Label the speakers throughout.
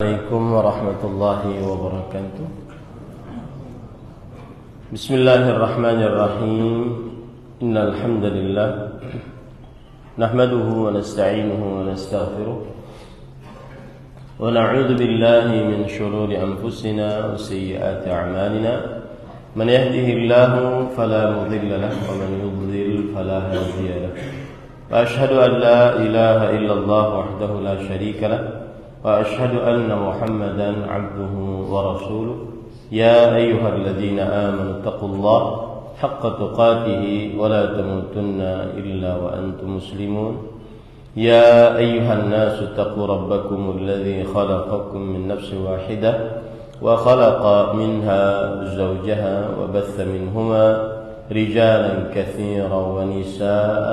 Speaker 1: Assalamualaikum warahmatullahi wabarakatuh. Bismillahirrahmanirrahim. Innal hamdalillah nahmaduhu wa nasta'inuhu wa nastaghfiruh wa na'udzu billahi min shururi anfusina wa sayyiati a'malina. Man yahdihillahu fala mudilla lahu wa man yudlil fala hadiya lahu. Wa ashhadu an la ilaha illallah wahdahu la syarika lahu وأشهد أن محمدا عبده ورسوله يا أيها الذين آمنوا اتقوا الله حق تقاته ولا تموتن إلا وأنتم مسلمون يا أيها الناس اتقوا ربكم الذي خلقكم من نفس واحدة وخلق منها زوجها وبث منهما رجالا كثيرا ونساء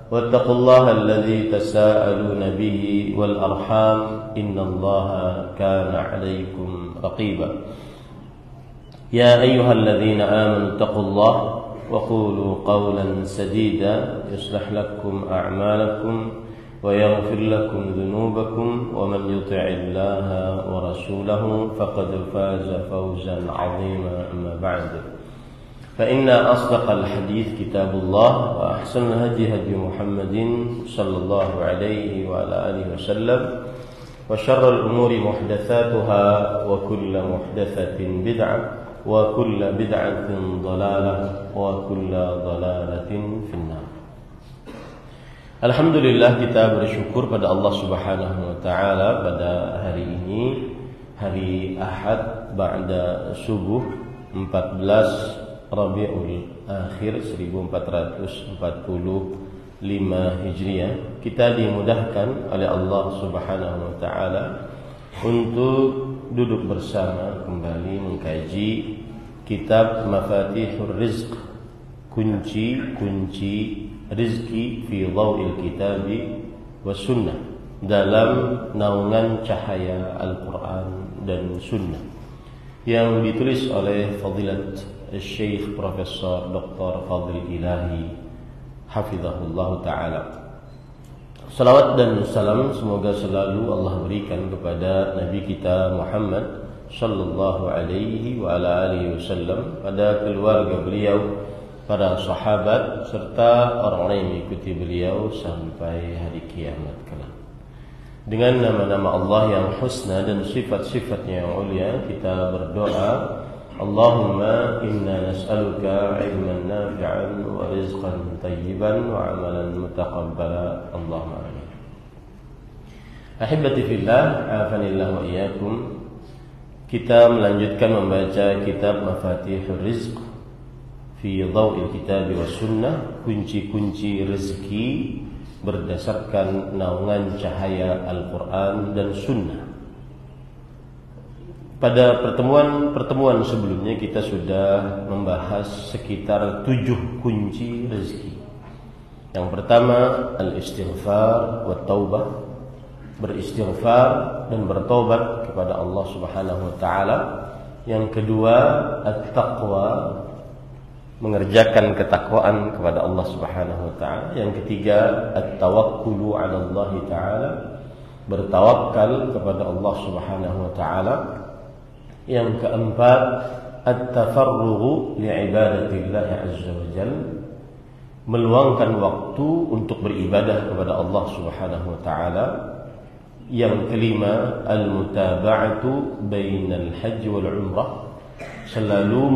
Speaker 1: واتقوا الله الذي تساءلون به والأرحام إن الله كان عليكم رقيبا يا أيها الذين آمنوا اتقوا الله وقولوا قولا سديدا يصلح لكم أعمالكم ويغفر لكم ذنوبكم ومن يطع الله ورسوله فقد فاز فوزا عظيما أما بعد فإن أصدق الحديث كتاب الله وأحسن الهدي هدي محمد صلى الله عليه وعلى آله وسلم وشر الأمور محدثاتها وكل محدثة بدعة وكل بدعة ضلالة وكل ضلالة في النار. Alhamdulillah, kita bersyukur pada Allah Subhanahu wa taala pada hari ini, hari Ahad ba'da subuh 14 Rabiul Akhir 1445 Hijriah, kita dimudahkan oleh Allah Subhanahu wa taala untuk duduk bersama kembali mengkaji kitab Mafatihur Rizq, kunci-kunci rizki fi dhawil kitabi was sunnah, dalam naungan cahaya Al-Quran dan Sunnah, yang ditulis oleh Fadilat Syekh Profesor Dr. Fadil Ilahi hafizahullah ta'ala. Salawat dan salam semoga selalu Allah berikan kepada Nabi kita Muhammad sallallahu alaihi wa ala alihi wasallam, pada keluarga beliau, para sahabat, serta orang-orang yang mengikuti beliau sampai hari kiamat kelak. Dengan nama-nama Allah yang husna dan sifat-sifatnya yang mulia, kita berdoa, Allahumma inna nas'aluka ilman nafi'an wa rizqan tayyiban wa amalan mutaqabbala. Allahumma amin. Ahibati fillah, afanillah wa iyyakum. Kita melanjutkan membaca kitab Mafatihur Rizq fi dhawil kitab was sunnah, kunci-kunci rezeki berdasarkan naungan cahaya Al-Quran dan Sunnah. Pada pertemuan sebelumnya kita sudah membahas sekitar 7 kunci rezeki. Yang pertama, al-istighfar wa taubah, beristighfar dan bertobat kepada Allah Subhanahu wa taala. Yang kedua, at-taqwa, mengerjakan ketakwaan kepada Allah Subhanahu wa taala. Yang ketiga, at-tawakkulu 'ala Allah taala, bertawakal kepada Allah Subhanahu wa taala. Yang keempat, at-tafarrughu li'ibadatillah azza wa jalla, meluangkan waktu untuk beribadah kepada Allah Subhanahu wa taala. Yang kelima, al-mutaba'atu bainal haji wal umrah, selalu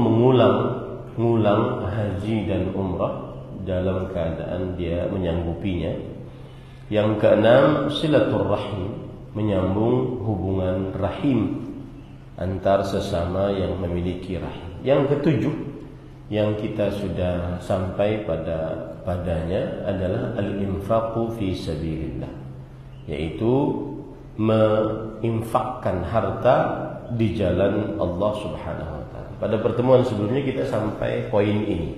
Speaker 1: mengulang haji dan umrah dalam keadaan dia menyanggupinya. Yang keenam, silaturrahim, menyambung hubungan rahim antar sesama yang memiliki rahim. Yang ketujuh, yang kita sudah sampai padanya adalah al-infaqu fi sabilillah, yaitu menginfakkan harta di jalan Allah Subhanahu wa taala. Pada pertemuan sebelumnya kita sampai poin ini.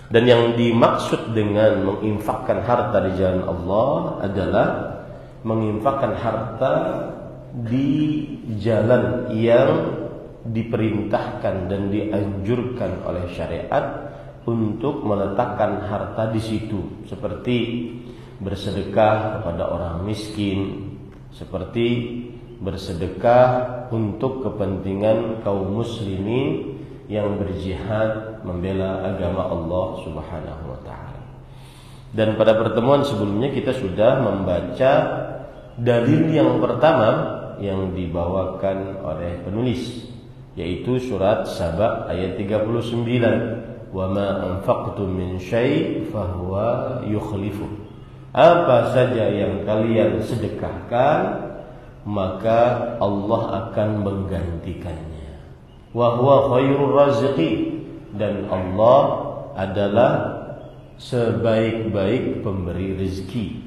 Speaker 1: Dan yang dimaksud dengan menginfakkan harta di jalan Allah adalah menginfakkan harta di jalan yang diperintahkan dan dianjurkan oleh syariat untuk meletakkan harta di situ, seperti bersedekah kepada orang miskin, seperti bersedekah untuk kepentingan kaum muslimin yang berjihad membela agama Allah Subhanahu wa taala. Dan pada pertemuan sebelumnya kita sudah membaca dalil yang pertama yang dibawakan oleh penulis, yaitu surat Saba ayat 39. Wa ma anfaqtum min syai' fahuwa yukhlifu. Apa saja yang kalian sedekahkan, maka Allah akan menggantikannya. Wa huwa khairur raziqin, dan Allah adalah sebaik-baik pemberi rezeki.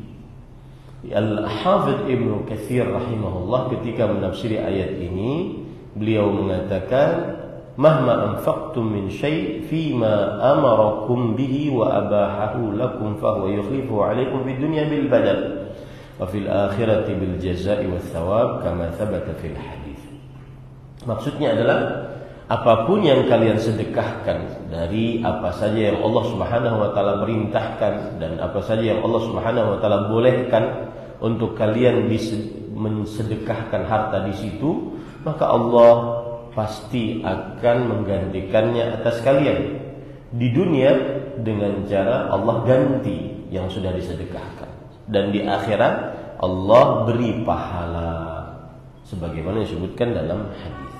Speaker 1: Al-Hafidz Ibnu Katsir rahimahullah ketika menafsiri ayat ini, beliau mengatakan, mahma anfaqtum min syai' fima amarakum bihi wa abahahu lakum fahuwa yukhlifu 'alaikum fid dunya bil badal wa fil akhirati bil jazaa'i wath thawab kama thabata fil hadis. Maksudnya adalah apapun yang kalian sedekahkan dari apa saja yang Allah Subhanahu wa taala perintahkan dan apa saja yang Allah Subhanahu wa taala bolehkan untuk kalian mensedekahkan harta di situ, maka Allah pasti akan menggantikannya atas kalian di dunia dengan cara Allah ganti yang sudah disedekahkan, dan di akhirat Allah beri pahala sebagaimana disebutkan dalam hadis.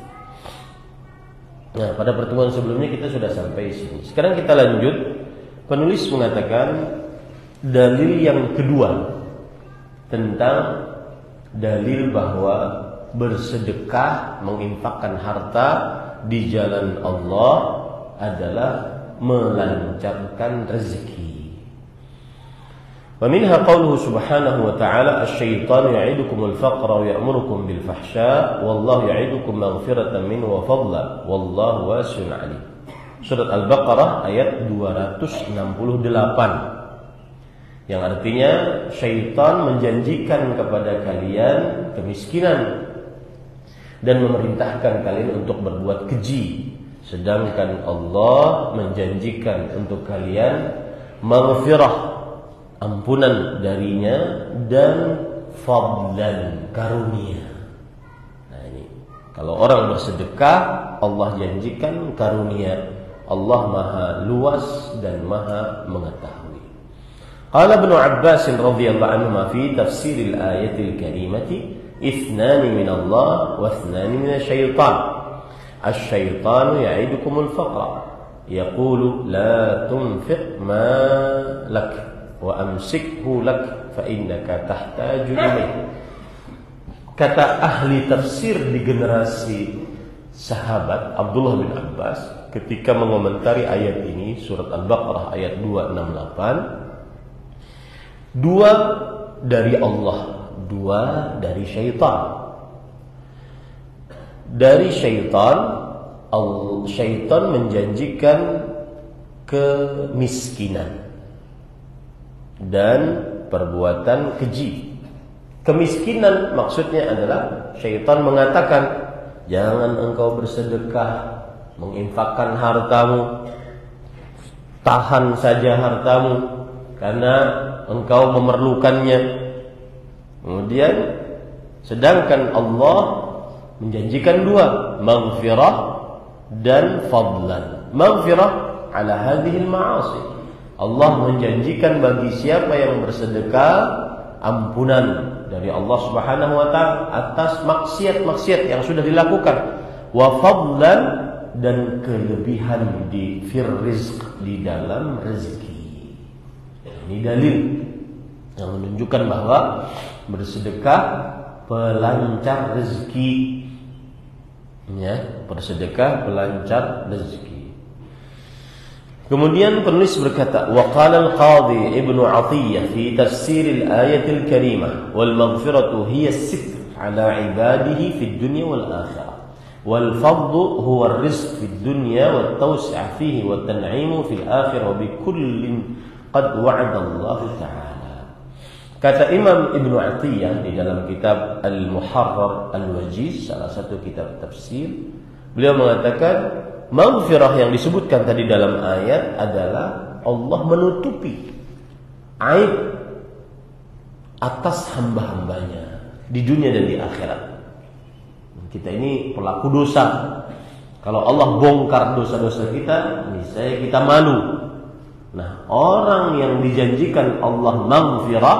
Speaker 1: Nah, pada pertemuan sebelumnya kita sudah sampai sini. Sekarang kita lanjut. Penulis mengatakan dalil yang kedua tentang dalil bahwa bersedekah, menginfakkan harta di jalan Allah adalah melancarkan rezeki. Wa minha qauluhu subhanahu wa ta'ala asy-syaitanu ya'idukumul faqra wa ya'murukum bil fahsya wallahu ya'idukum maghfiratan minhu wa fadla wallahu wasi'un 'alim. Surat Al-Baqarah ayat 268, yang artinya syaitan menjanjikan kepada kalian kemiskinan dan memerintahkan kalian untuk berbuat keji, sedangkan Allah menjanjikan untuk kalian maghfirah, ampunan darinya, dan fadlan, karunia. Nah ini, kalau orang bersedekah, Allah janjikan karunia. Allah maha luas dan maha mengetahui. Qala Ibnu Abbas radhiyallahu anhu fi tafsir al-ayat al-karimah, ithnani min Allah wa ithnani min asy-syaitan. Asy-syaitanu ya'idukumul faqra, yaqulu la tunfiq ma lak wa amsikhu lak fa innaka tahtaju ilayhi. Kata ahli tafsir di generasi sahabat Abdullah bin Abbas ketika mengomentari ayat ini, surat Al-Baqarah ayat 268, dua dari Allah, dua dari syaitan. Dari syaitan, syaitan menjanjikan kemiskinan dan perbuatan keji. Kemiskinan maksudnya adalah syaitan mengatakan, jangan engkau bersedekah, menginfakkan hartamu, tahan saja hartamu karena engkau memerlukannya. Kemudian sedangkan Allah menjanjikan dua, maghfirah dan fadlan. Maghfirah ala hadhil ma'asi, Allah menjanjikan bagi siapa yang bersedekah ampunan dari Allah Subhanahu wa taala atas maksiat-maksiat yang sudah dilakukan. Wa fadlan, dan kelebihan di rizq, di dalam rezeki. Ini dalil yang menunjukkan bahwa bersedekah pelancar rezeki. Ya, bersedekah pelancar rezeki. Kemudian penulis berkata, wa qala al-qadhi Ibnu Athiyyah fi tafsir al-ayat al-karimah, wal maghfiratu hiya as-sitr ala ibadihi fi dunya wal akhirah, wal fadlu huwa ar-rizq fi dunya wat tawsi' fihi wat tan'imu fil akhirah wa bi kullin qad wa'ada Allah ta'ala. Kata Imam Ibnu Athiyyah di dalam kitab Al-Muharrar Al-Wajiz, salah satu kitab tafsir, beliau mengatakan maghfirah yang disebutkan tadi dalam ayat adalah Allah menutupi aib atas hamba-hambanya di dunia dan di akhirat. Kita ini pelaku dosa. Kalau Allah bongkar dosa-dosa kita, niscaya kita malu. Nah, orang yang dijanjikan Allah maghfirah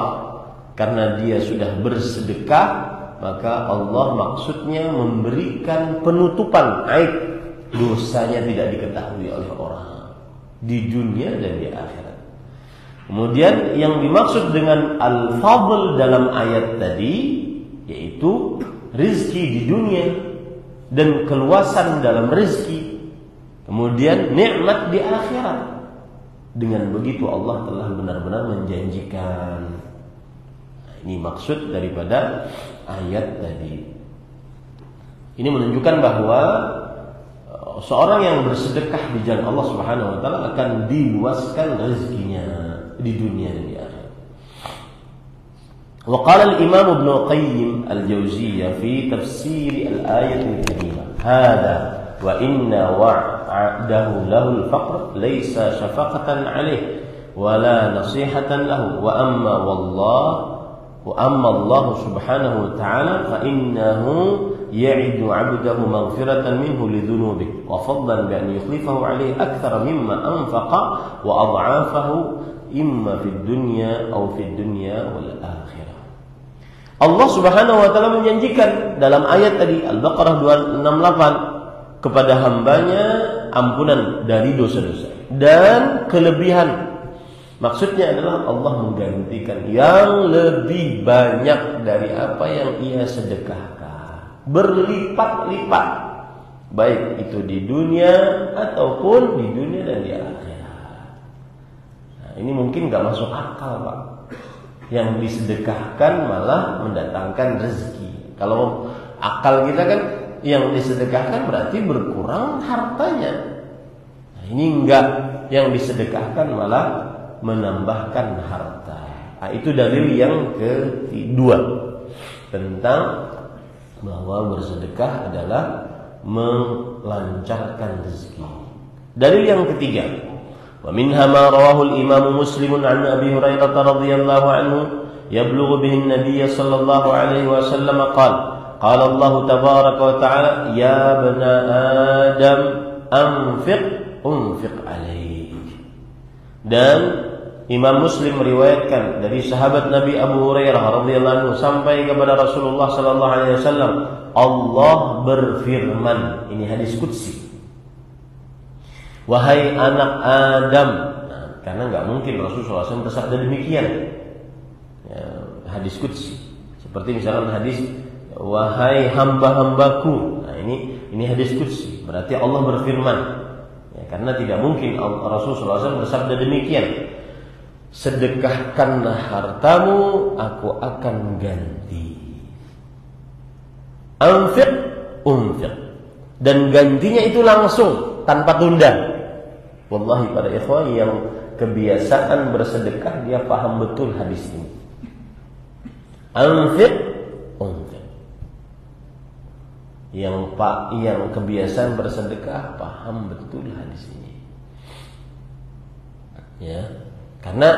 Speaker 1: karena dia sudah bersedekah, maka Allah maksudnya memberikan penutupan aib, dosanya tidak diketahui oleh orang di dunia dan di akhirat. Kemudian yang dimaksud dengan al-fadl dalam ayat tadi yaitu rizki di dunia dan keluasan dalam rizki, kemudian nikmat di akhirat. Dengan begitu Allah telah benar-benar menjanjikan. Nah, ini maksud daripada ayat tadi. Ini menunjukkan bahwa seorang yang bersedekah di jalan Allah Subhanahu wa taala akan diluaskan rezekinya di dunia dan di akhirat. Wa qala al-Imam Ibnu Qayyim al-Jauziyah fi tafsir al-ayat al-karimah, "Hada wa inna wa'adahu lahu al-faqr laysa shafaqatan 'alayhi wa la nasihatan lahu wa amma Allah subhanahu wa ta'ala fa innahu ya'idu 'abdahu maghfiratan minhu li dhunubihi wa fadlan bi an yukhlifahu 'alayhi akthara mimma anfaqa wa ad'afahu imma fid dunya aw fid dunya wal akhirah." Allah Subhanahu wa taala menjanjikan dalam ayat tadi Al-Baqarah 268 kepada hambanya ampunan dari dosa-dosa dan kelebihan. Maksudnya adalah Allah menggantikan yang lebih banyak dari apa yang ia sedekahkan, berlipat-lipat, baik itu di dunia ataupun di dunia dan di akhirat. Nah, ini mungkin gak masuk akal, Pak. Yang disedekahkan malah mendatangkan rezeki. Kalau akal kita kan yang disedekahkan berarti berkurang hartanya. Nah, ini enggak, yang disedekahkan malah menambahkan harta. Nah, itu dalil yang kedua tentang bahwa bersedekah adalah melancarkan rezeki. Dalil yang ketiga, wa minha ma rawahu al-Imam Muslim an Abi Hurairah radhiyallahu anhu yablughu bihi an-nabiy sallallahu alaihi wasallam qala qala Allah tabaraka wa ta'ala ya bani Adam anfiq unfiq alaik. Dan Imam Muslim meriwayatkan dari sahabat Nabi Abu Hurairah radhiyallahu anhu sampai kepada Rasulullah sallallahu alaihi wasallam, Allah berfirman, ini hadis qudsi, wahai anak Adam. Nah, karena enggak mungkin Rasulullah SAW bersabda demikian. Ya, hadis qudsi. Seperti misalkan hadis wahai hamba-hambaku. Nah, ini hadis qudsi. Berarti Allah berfirman. Ya, karena tidak mungkin Rasulullah SAW bersabda demikian. Sedekahkanlah hartamu, aku akan ganti. Anfiq unfiq. Dan gantinya itu langsung, tanpa tunda. Wallahi para ikhwan yang kebiasaan bersedekah, dia paham betul hadis ini. Anfiq unfiq. Yang kebiasaan bersedekah paham betul hadis ini. Ya. Karena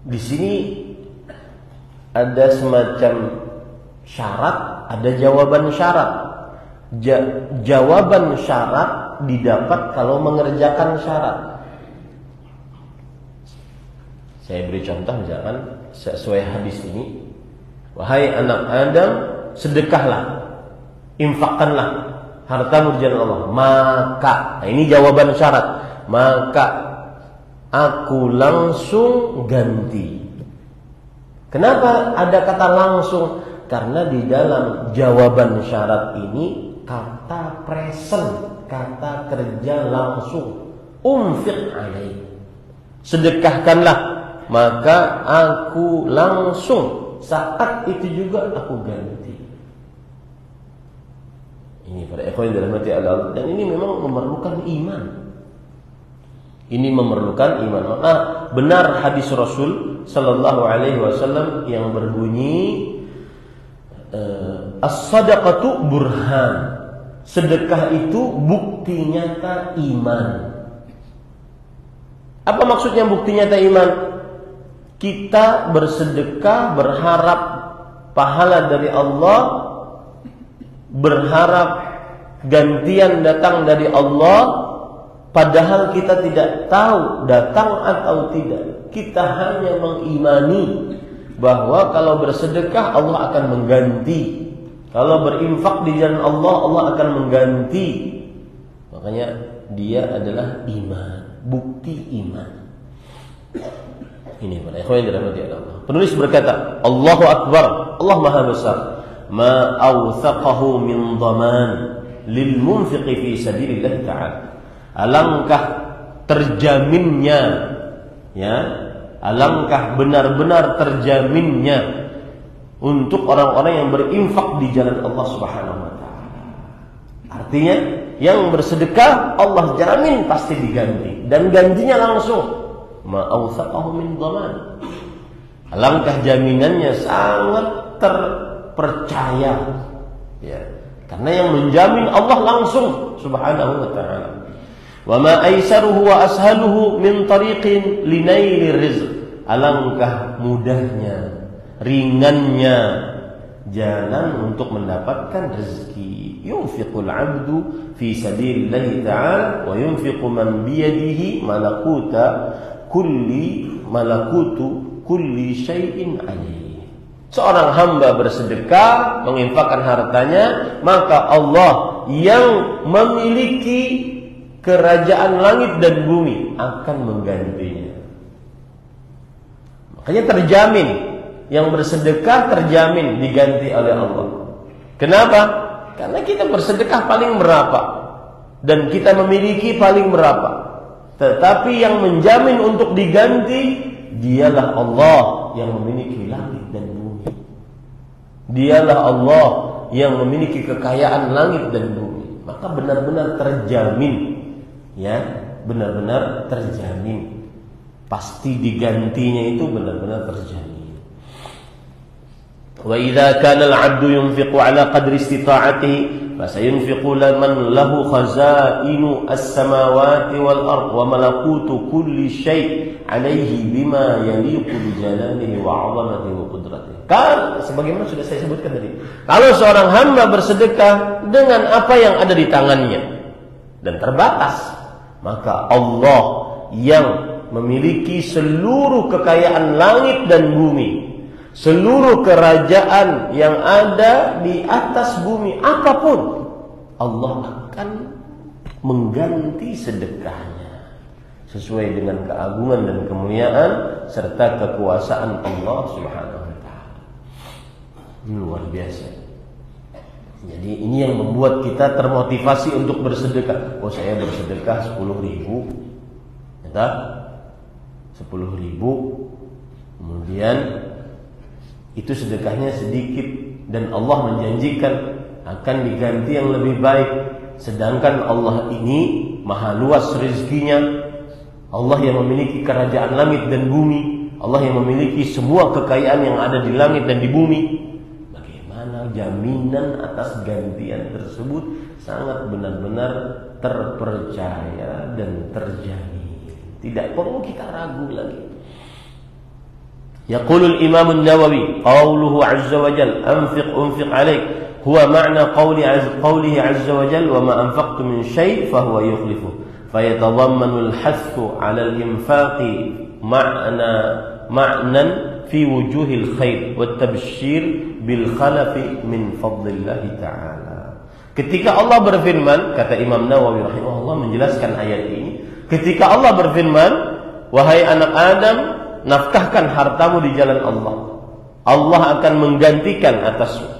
Speaker 1: di sini ada semacam syarat, ada jawaban syarat. Jawaban syarat didapat kalau mengerjakan syarat. Saya beri contoh misalkan sesuai hadis ini, wahai anak Adam, sedekahlah, infakkanlah hartamu di jalan Allah, maka, nah ini jawaban syarat, maka aku langsung ganti. Kenapa ada kata langsung? Karena di dalam jawaban syarat ini kata present, kata kerja langsung. Unfiq alaih, sedekahkanlah, maka aku langsung saat itu juga aku ganti. Ini para ikhwan dalam hati Allah, dan ini memang memerlukan iman. Ini memerlukan iman. Maka benar hadis Rasul sallallahu alaihi wasallam yang berbunyi as-sadaqatu burhan. Sedekah itu bukti nyata iman. Apa maksudnya bukti nyata iman? Kita bersedekah berharap pahala dari Allah berharap gantian datang dari Allah, padahal kita tidak tahu datang atau tidak. Kita hanya mengimani bahwa kalau bersedekah Allah akan mengganti, kalau berinfak di jalan Allah, Allah akan mengganti. Makanya dia adalah iman, bukti iman. Ini para ikhwan yang dirahmati Allah. Penulis berkata, Allahu Akbar, Allah Maha Besar. Ma awthaqahu min dhaman lil munfiqi fi sabilillah ta'ala. Alangkah terjaminnya, ya, alangkah benar-benar terjaminnya untuk orang-orang yang berinfak di jalan Allah Subhanahu wa taala. Artinya, yang bersedekah Allah jamin pasti diganti, dan gantinya langsung. Ma awthaqahu min dhaman. Alangkah jaminannya sangat terpercaya, ya. Karena yang menjamin Allah langsung Subhanahu wa ta'ala. Wa ma aisaruhu wa ashaluhu min tariqin linaili rizq. Alangkah mudahnya, ringannya jalan untuk mendapatkan rezeki. Yunfiqul 'abdu fi sabilillah ta'ala wa yunfiqu man biyadihi malakutu kulli syai'in 'alayhi. Seorang hamba bersedekah, menginfakkan hartanya, maka Allah yang memiliki kerajaan langit dan bumi akan menggantinya. Makanya terjamin, yang bersedekah terjamin diganti oleh Allah. Kenapa? Karena kita bersedekah paling berapa, dan kita memiliki paling berapa. Tetapi yang menjamin untuk diganti, dialah Allah yang memiliki langit dan bumi. Dialah Allah yang memiliki kekayaan langit dan bumi. Maka benar-benar terjamin, ya, benar-benar terjamin. Pasti digantinya itu benar-benar terjamin. Wa idza kana al-'abdu yunfiqu 'ala qadri istita'atihi fasayunfiqu man lahu khazainu as-samawati wal ard wa malakutu kulli syai' 'alaihi bima yaliqu bi jalalihi wa 'azamatihi wa qudratihi. Kan sebagaimana sudah saya sebutkan tadi, kalau seorang hamba bersedekah dengan apa yang ada di tangannya dan terbatas, maka Allah yang memiliki seluruh kekayaan langit dan bumi, seluruh kerajaan yang ada di atas bumi, apapun, Allah akan mengganti sedekahnya sesuai dengan keagungan dan kemuliaan serta kekuasaan Allah Subhanahu wa ta'ala. Luar biasa. Jadi ini yang membuat kita termotivasi untuk bersedekah. Oh, saya bersedekah 10.000, ya, 10.000, kemudian itu sedekahnya sedikit dan Allah menjanjikan akan diganti yang lebih baik. Sedangkan Allah ini maha luas rezekinya. Allah yang memiliki kerajaan langit dan bumi, Allah yang memiliki semua kekayaan yang ada di langit dan di bumi. Bagaimana jaminan atas gantian tersebut? Sangat benar-benar terpercaya dan terjamin. Tidak perlu kita ragu lagi. Yaqulul Imam An-Nawawi, qauluhu azza wa jalla, anfiq 'alaik, huwa ma'na qawlihi azza wa jalla, wa ma anfaqtum min syai' fa huwa yukhlifu. Fayatadhammanu al-hathu 'ala al-infaqi ma'nan fi wujuhil khair wat tabsyir bil khalafi min fadlillah ta'ala. Ketika Allah berfirman, kata Imam Nawawi rahimahullah menjelaskan ayat ini, ketika Allah berfirman, wahai anak Adam, nafkahkan hartamu di jalan Allah, Allah akan menggantikan atasmu.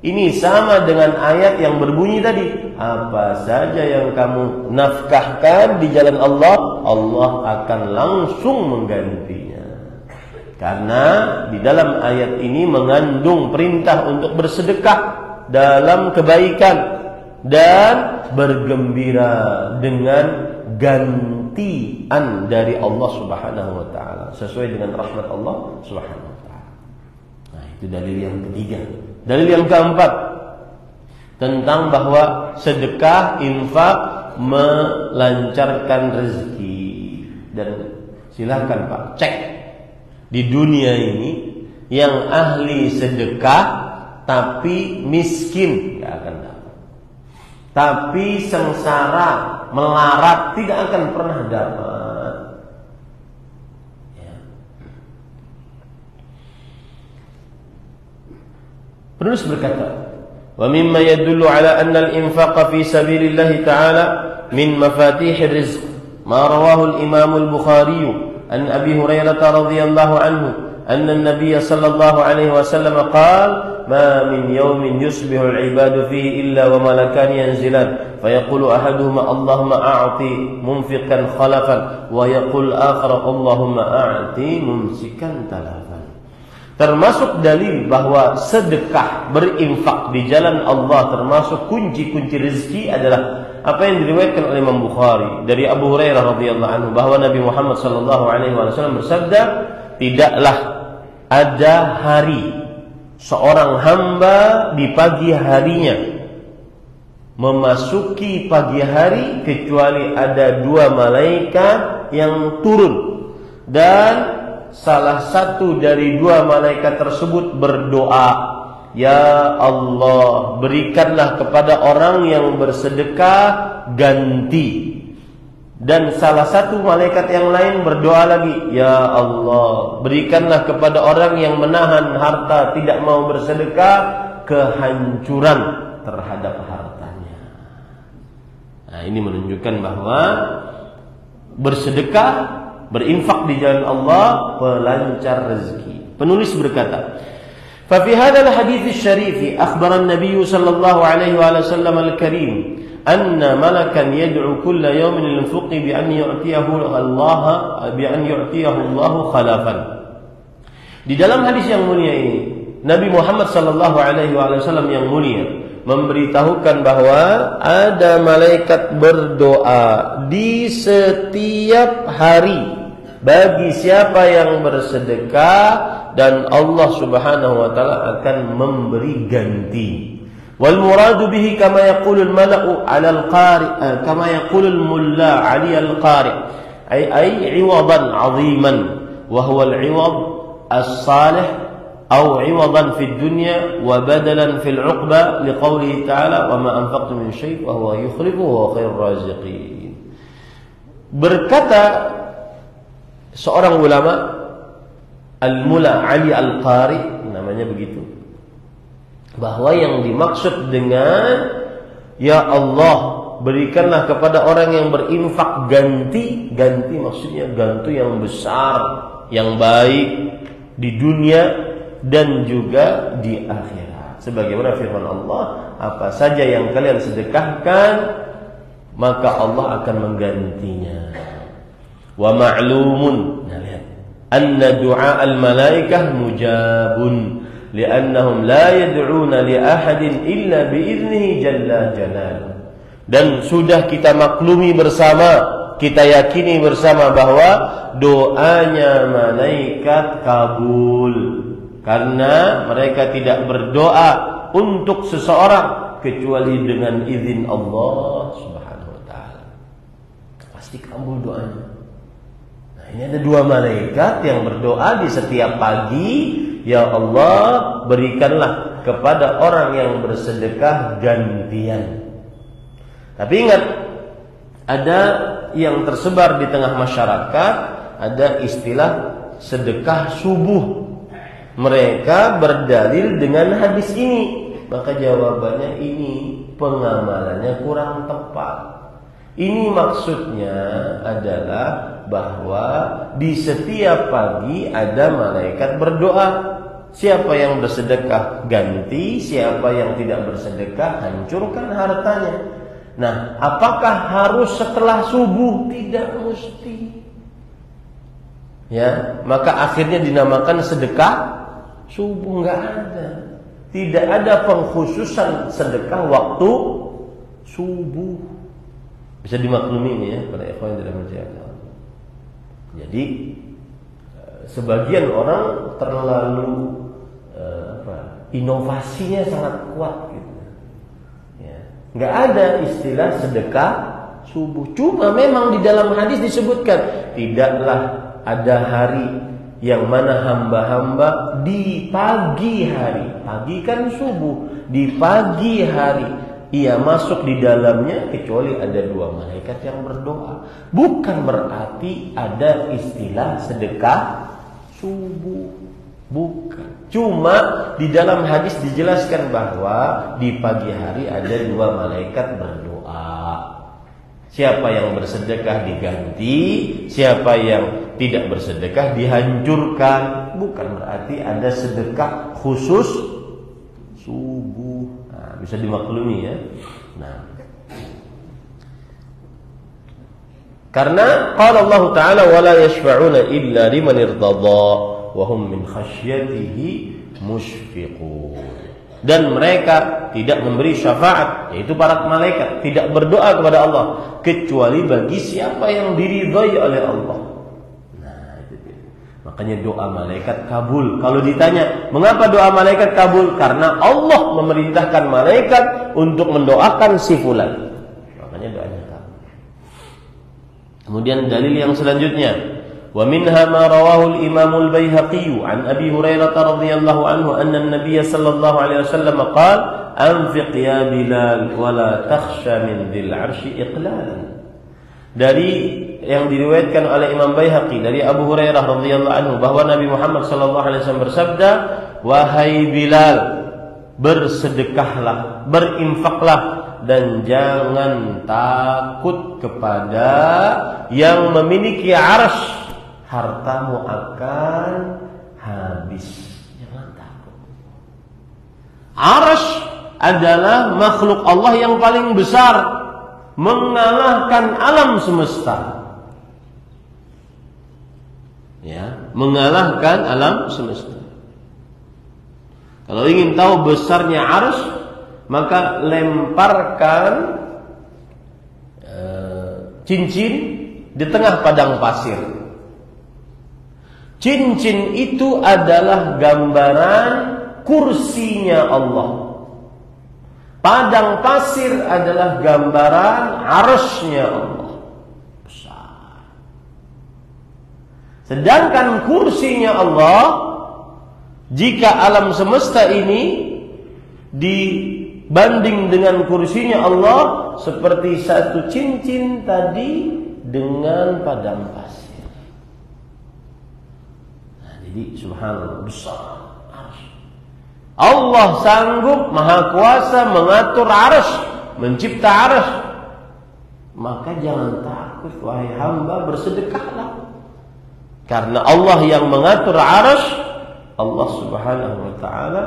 Speaker 1: Ini sama dengan ayat yang berbunyi tadi, apa saja yang kamu nafkahkan di jalan Allah, Allah akan langsung menggantinya. Karena di dalam ayat ini mengandung perintah untuk bersedekah dalam kebaikan dan bergembira dengan gantian dari Allah Subhanahu wa ta'ala sesuai dengan rahmat Allah Subhanahu wa ta'ala. Nah, itu dalil yang ketiga. Dalil yang keempat, tentang bahwa sedekah, infak melancarkan rezeki. Dan silakan Pak, cek di dunia ini yang ahli sedekah tapi miskin, gak akan dapat. tapi sengsara, melarat, tidak akan pernah dapat. Ya. Penulis berkata, wa mimma yadullu ala anna al-infaqa fi sabilillah ta'ala min mafatihir rizq ma rawahu al-imam al-Bukhari an Abi Hurairah radhiyallahu anhu anna an-nabiy sallallahu alaihi wasallam qala ما من يوم يصبح العباد فيه إلا وملكان ينزلان فيقول أحدهما اللهم أعطي منفقا خلفا ويقول الآخر اللهم أعطي ممسكا تلفا. Termasuk dalil bahwa sedekah, berinfak di jalan Allah termasuk kunci-kunci rezeki adalah apa yang diriwayatkan oleh Imam Bukhari dari Abu Hurairah radhiyallahu anhu bahwa Nabi Muhammad sallallahu alaihi wasallam bersabda, tidaklah ada hari seorang hamba di pagi harinya memasuki pagi hari kecuali ada dua malaikat yang turun dan salah satu dari dua malaikat tersebut berdoa, ya Allah, berikanlah kepada orang yang bersedekah ganti. Dan salah satu malaikat yang lain berdoa lagi, ya Allah, berikanlah kepada orang yang menahan harta, tidak mau bersedekah, kehancuran terhadap hartanya. Nah, ini menunjukkan bahwa bersedekah, berinfak di jalan Allah pelancar rezeki. Penulis berkata, fa fi hadzal hadits syarif akhbara an-nabiy sallallahu alaihi wasallam al-karim anna malakan yad'u kulla yawmin lil-fuqi bi an yu'tiyahu Allah khalafan. Di dalam hadis yang mulia ini, Nabi Muhammad sallallahu alaihi wasallam yang mulia memberitahukan bahwa ada malaikat berdoa di setiap hari bagi siapa yang bersedekah dan Allah Subhanahu wa taala akan memberi ganti. Wal muradu bihi kama yaqulu al-mala'u 'ala al-qari' kama yaqulu al-mulla 'ali al-qari' ay 'iwadan 'aziman wa huwa al-'iwad as-salih aw 'iwadan fi ad-dunya wa badalan fi al-'uqba liqawlihi ta'ala wa ma anfaqtum min syai' wa huwa yukhlifu wa khairur raziqin. Berkata seorang ulama al-mulla 'ali al-qari', namanya begitu, bahwa yang dimaksud dengan ya Allah berikanlah kepada orang yang berinfak ganti maksudnya ganti yang besar, yang baik di dunia dan juga di akhirat. Sebagaimana firman Allah, apa saja yang kalian sedekahkan maka Allah akan menggantinya. Wa ma'lumun, nah lihat, anna du'a al-malaikah mujabun li'annahum la yad'una li ahadin illa bi'idnihi jalla jalaluhu. Dan sudah kita maklumi bersama, kita yakini bersama bahwa doanya malaikat kabul karena mereka tidak berdoa untuk seseorang kecuali dengan izin Allah Subhanahu wa taala. Pasti kabul doanya. Nah, ini ada dua malaikat yang berdoa di setiap pagi, ya Allah, berikanlah kepada orang yang bersedekah gantian. Tapi ingat, ada yang tersebar di tengah masyarakat, ada istilah sedekah subuh. Mereka berdalil dengan hadis ini. Maka jawabannya ini pengamalannya kurang tepat. Ini maksudnya adalah bahwa di setiap pagi ada malaikat berdoa. Siapa yang bersedekah ganti, siapa yang tidak bersedekah hancurkan hartanya. Nah, apakah harus setelah subuh? Tidak mesti. Ya, maka akhirnya dinamakan sedekah subuh, enggak ada. Tidak ada pengkhususan sedekah waktu subuh. Bisa dimaklumi ini ya para ikhwan dalam majelis. Jadi sebagian orang terlalu inovasinya sangat kuat gitu. Ya. Nggak ada istilah sedekah subuh. Cuma memang di dalam hadis disebutkan tidaklah ada hari yang mana hamba-hamba di pagi hari, pagi kan subuh, di pagi hari ia masuk di dalamnya kecuali ada 2 malaikat yang berdoa. Bukan berarti ada istilah sedekah subuh. Bukan. Cuma di dalam hadis dijelaskan bahwa di pagi hari ada 2 malaikat berdoa. Siapa yang bersedekah diganti, siapa yang tidak bersedekah dihancurkan. Bukan berarti ada sedekah khusus subuh. Nah, bisa dimaklumi ya. Nah, karena qala Allah Ta'ala wala yashfa'una illa liman irtadha wa hum min khasyatihi mushfiqun. Dan mereka tidak memberi syafaat, yaitu para malaikat, tidak berdoa kepada Allah kecuali bagi siapa yang diridhai oleh Allah. Nah, itu dia. Makanya doa malaikat kabul. Kalau ditanya, mengapa doa malaikat kabul? Karena Allah memerintahkan malaikat untuk mendoakan si fulan. Makanya doanya kabul. Kemudian dalil yang selanjutnya, wa minha ma rawahu al-Imam al-Baihaqi an Abi Hurairah radhiyallahu anhu anna an-nabiy sallallahu alaihi wasallam qala anfiq ya Bilal wa la takhsha min dhil 'arsy iqlalan. Dari yang diriwayatkan oleh Imam Baihaqi dari Abu Hurairah radhiyallahu anhu bahwa Nabi Muhammad sallallahu alaihi wasallam bersabda, wahai Bilal, bersedekahlah, berinfaklah, dan jangan takut kepada yang memiliki arsy, hartamu akan habis. Jangan takut. Arsy adalah makhluk Allah yang paling besar, mengalahkan alam semesta. Ya, mengalahkan alam semesta. Kalau ingin tahu besarnya arsy, maka lemparkan cincin di tengah padang pasir. Cincin itu adalah gambaran kursinya Allah. Padang pasir adalah gambaran arsy-nya Allah. Besar. Sedangkan kursinya Allah, jika alam semesta ini dibanding dengan kursinya Allah, seperti satu cincin tadi dengan padang pasir. Jadi subhanallah, besar arsy. Allah sanggup, maha kuasa mengatur arsy, mencipta arsy. Maka jangan takut wahai hamba, bersedekahlah. Karena Allah yang mengatur arsy, Allah subhanahu wa ta'ala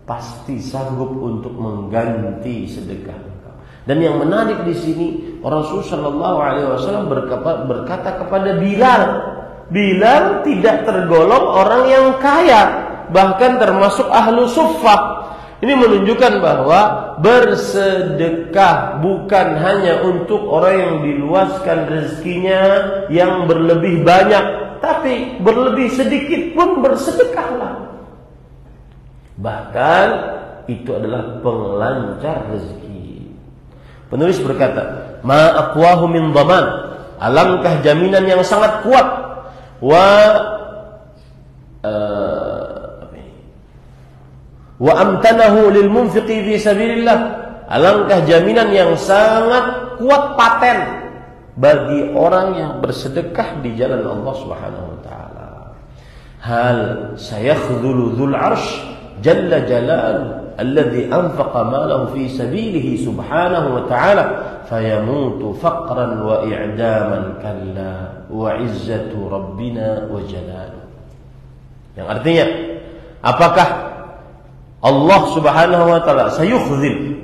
Speaker 1: pasti sanggup untuk mengganti sedekah engkau. Dan yang menarik di sini, Rasulullah sallallahu alaihi wasallam berkata kepada Bilal, Bilal tidak tergolong orang yang kaya, bahkan termasuk ahlu suffah. Ini menunjukkan bahwa bersedekah bukan hanya untuk orang yang diluaskan rezekinya yang berlebih banyak, tapi berlebih sedikit pun bersedekahlah. Bahkan itu adalah penglancar rezeki. Penulis berkata, ma aqwahu min dhaman, alangkah jaminan yang sangat kuat, wa amtanahu lil munfiqi fi sabilillah, alangkah jaminan yang sangat kuat, paten bagi orang yang bersedekah di jalan Allah Subhanahu wa taala. Hal sayakhdhulu dzul 'arsy jalla jalaluhu alladhi anfaqa malahu fi sabilihi subhanahu wa ta'ala fayamutu faqran wa i'daman kalla wa izzatu rabbina wa jalaluhu. Yang artinya, apakah Allah subhanahu wa ta'ala sayukhzil,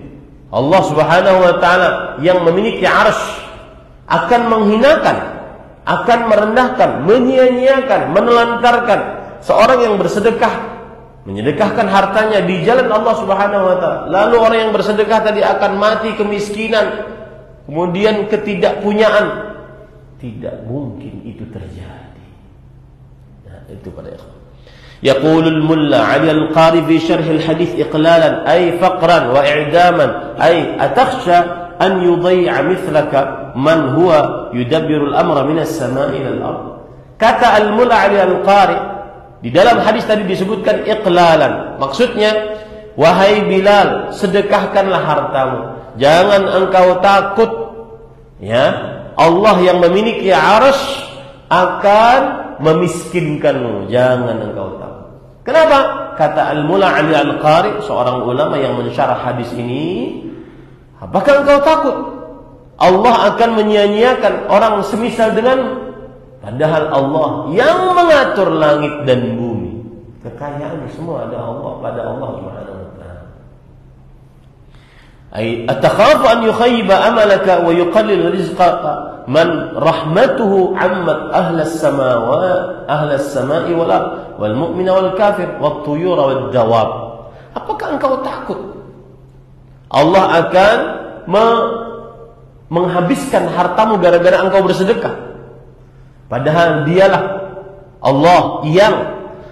Speaker 1: Allah subhanahu wa ta'ala yang memiliki arsy akan menghinakan, akan merendahkan, menyia-nyiakan, menelantarkan seorang yang bersedekah, menyedekahkan hartanya di jalan Allah Subhanahu wa taala. Lalu orang yang bersedekah tadi akan mati kemiskinan, kemudian ketidakpunyaan. Tidak mungkin itu terjadi. Nah, itu pada ikhwan. Yaqulul mulla 'Ali al-Qari fi syarh al-hadits iqlalan ay faqran wa i'daman ay atakhsha an yuday'a mithlaka man huwa yudabbiru al-amra min as-sama'i ila al-ard. Kata al-mulla 'Ali al-Qari, di dalam hadis tadi disebutkan iqlalan. Maksudnya, wahai Bilal, sedekahkanlah hartamu. jangan engkau takut, ya, Allah yang memiliki arsy akan memiskinkanmu, jangan engkau takut. Kenapa? Kata Al-Mula Ali Al-Qari, seorang ulama yang mensyarah hadis ini, apakah engkau takut Allah akan menyia-nyiakan orang semisal dengan, padahal Allah yang mengatur langit dan bumi, kekayaan semua ada Allah, pada Allah Subhanahu wa taala. Ai atakhafu an yukhayyiba amalaka wa yuqallil rizqaka man rahmatuhu ammat ahlas samai wal ard wal mu'mina wal kafir wat tuyura wad dawab. Apakah engkau takut Allah akan menghabiskan hartamu gara-gara engkau bersedekah? Padahal dialah Allah yang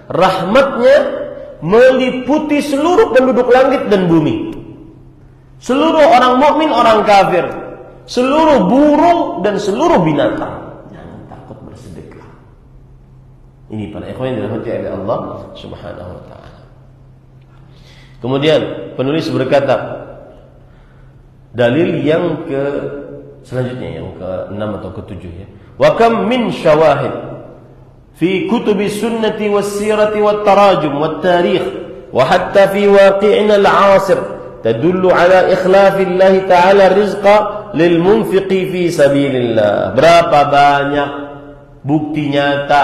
Speaker 1: rahmatnya meliputi seluruh penduduk langit dan bumi, seluruh orang mukmin, orang kafir, seluruh burung dan seluruh binatang. Jangan takut bersedekah. Ini para ikhwan yang dirahmati oleh Allah Subhanahu wa taala. Kemudian penulis berkata, dalil yang ke selanjutnya, yang ke-6 atau ke-7 ya. Wa kam min syawahid fi kutubi sunnati was sirati wat tarajum wat tarikh wa hatta fi waqi'ina al-'asir tadullu ala ikhlafillahi ta'ala rizqa lil munfiqi fi sabilillah. Berapa banyak bukti nyata,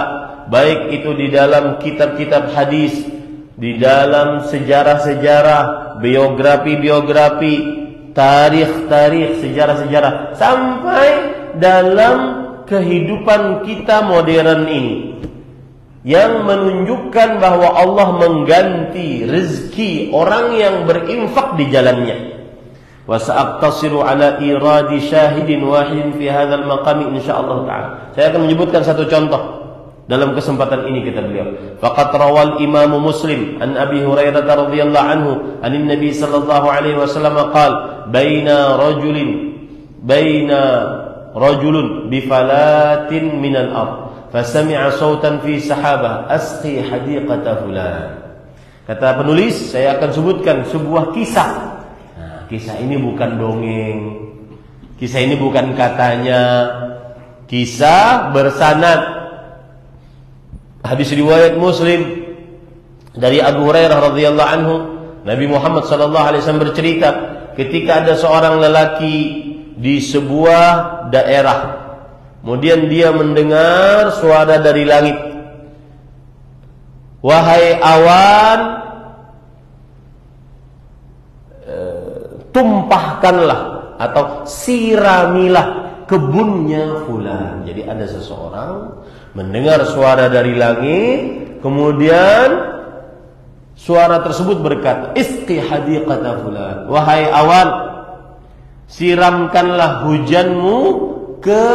Speaker 1: baik itu di dalam kitab-kitab hadis, di dalam sejarah-sejarah, biografi-biografi, tarikh-tarikh, sejarah-sejarah, sampai dalam kehidupan kita modern ini, yang menunjukkan bahwa Allah mengganti rezeki orang yang berinfak di jalannya. Wa sa'aqtasiru ala iradi syahidin wahidin fi hadzal maqam insyaallah taala. Saya akan menyebutkan satu contoh dalam kesempatan ini, kata beliau. Faqad rawal Imam Muslim an Abi Hurairah radhiyallahu anhu anin Nabi sallallahu alaihi wasallam qala baina rajulun bifalatin minal ard fasami'a sautan fi sahabah asqi hadiqata fulan. Kata penulis, saya akan sebutkan sebuah kisah. Nah, kisah ini bukan dongeng, kisah ini bukan katanya, kisah bersanad. Hadis riwayat Muslim dari Abu Hurairah radhiyallahu anhu, Nabi Muhammad sallallahu alaihi wasallam bercerita, ketika ada seorang lelaki di sebuah daerah, kemudian dia mendengar suara dari langit, wahai awan, tumpahkanlah atau siramilah kebunnya fulan. Jadi ada seseorang mendengar suara dari langit, kemudian suara tersebut berkata, isqi hadiqata fulan, wahai awan, siramkanlah hujanmu ke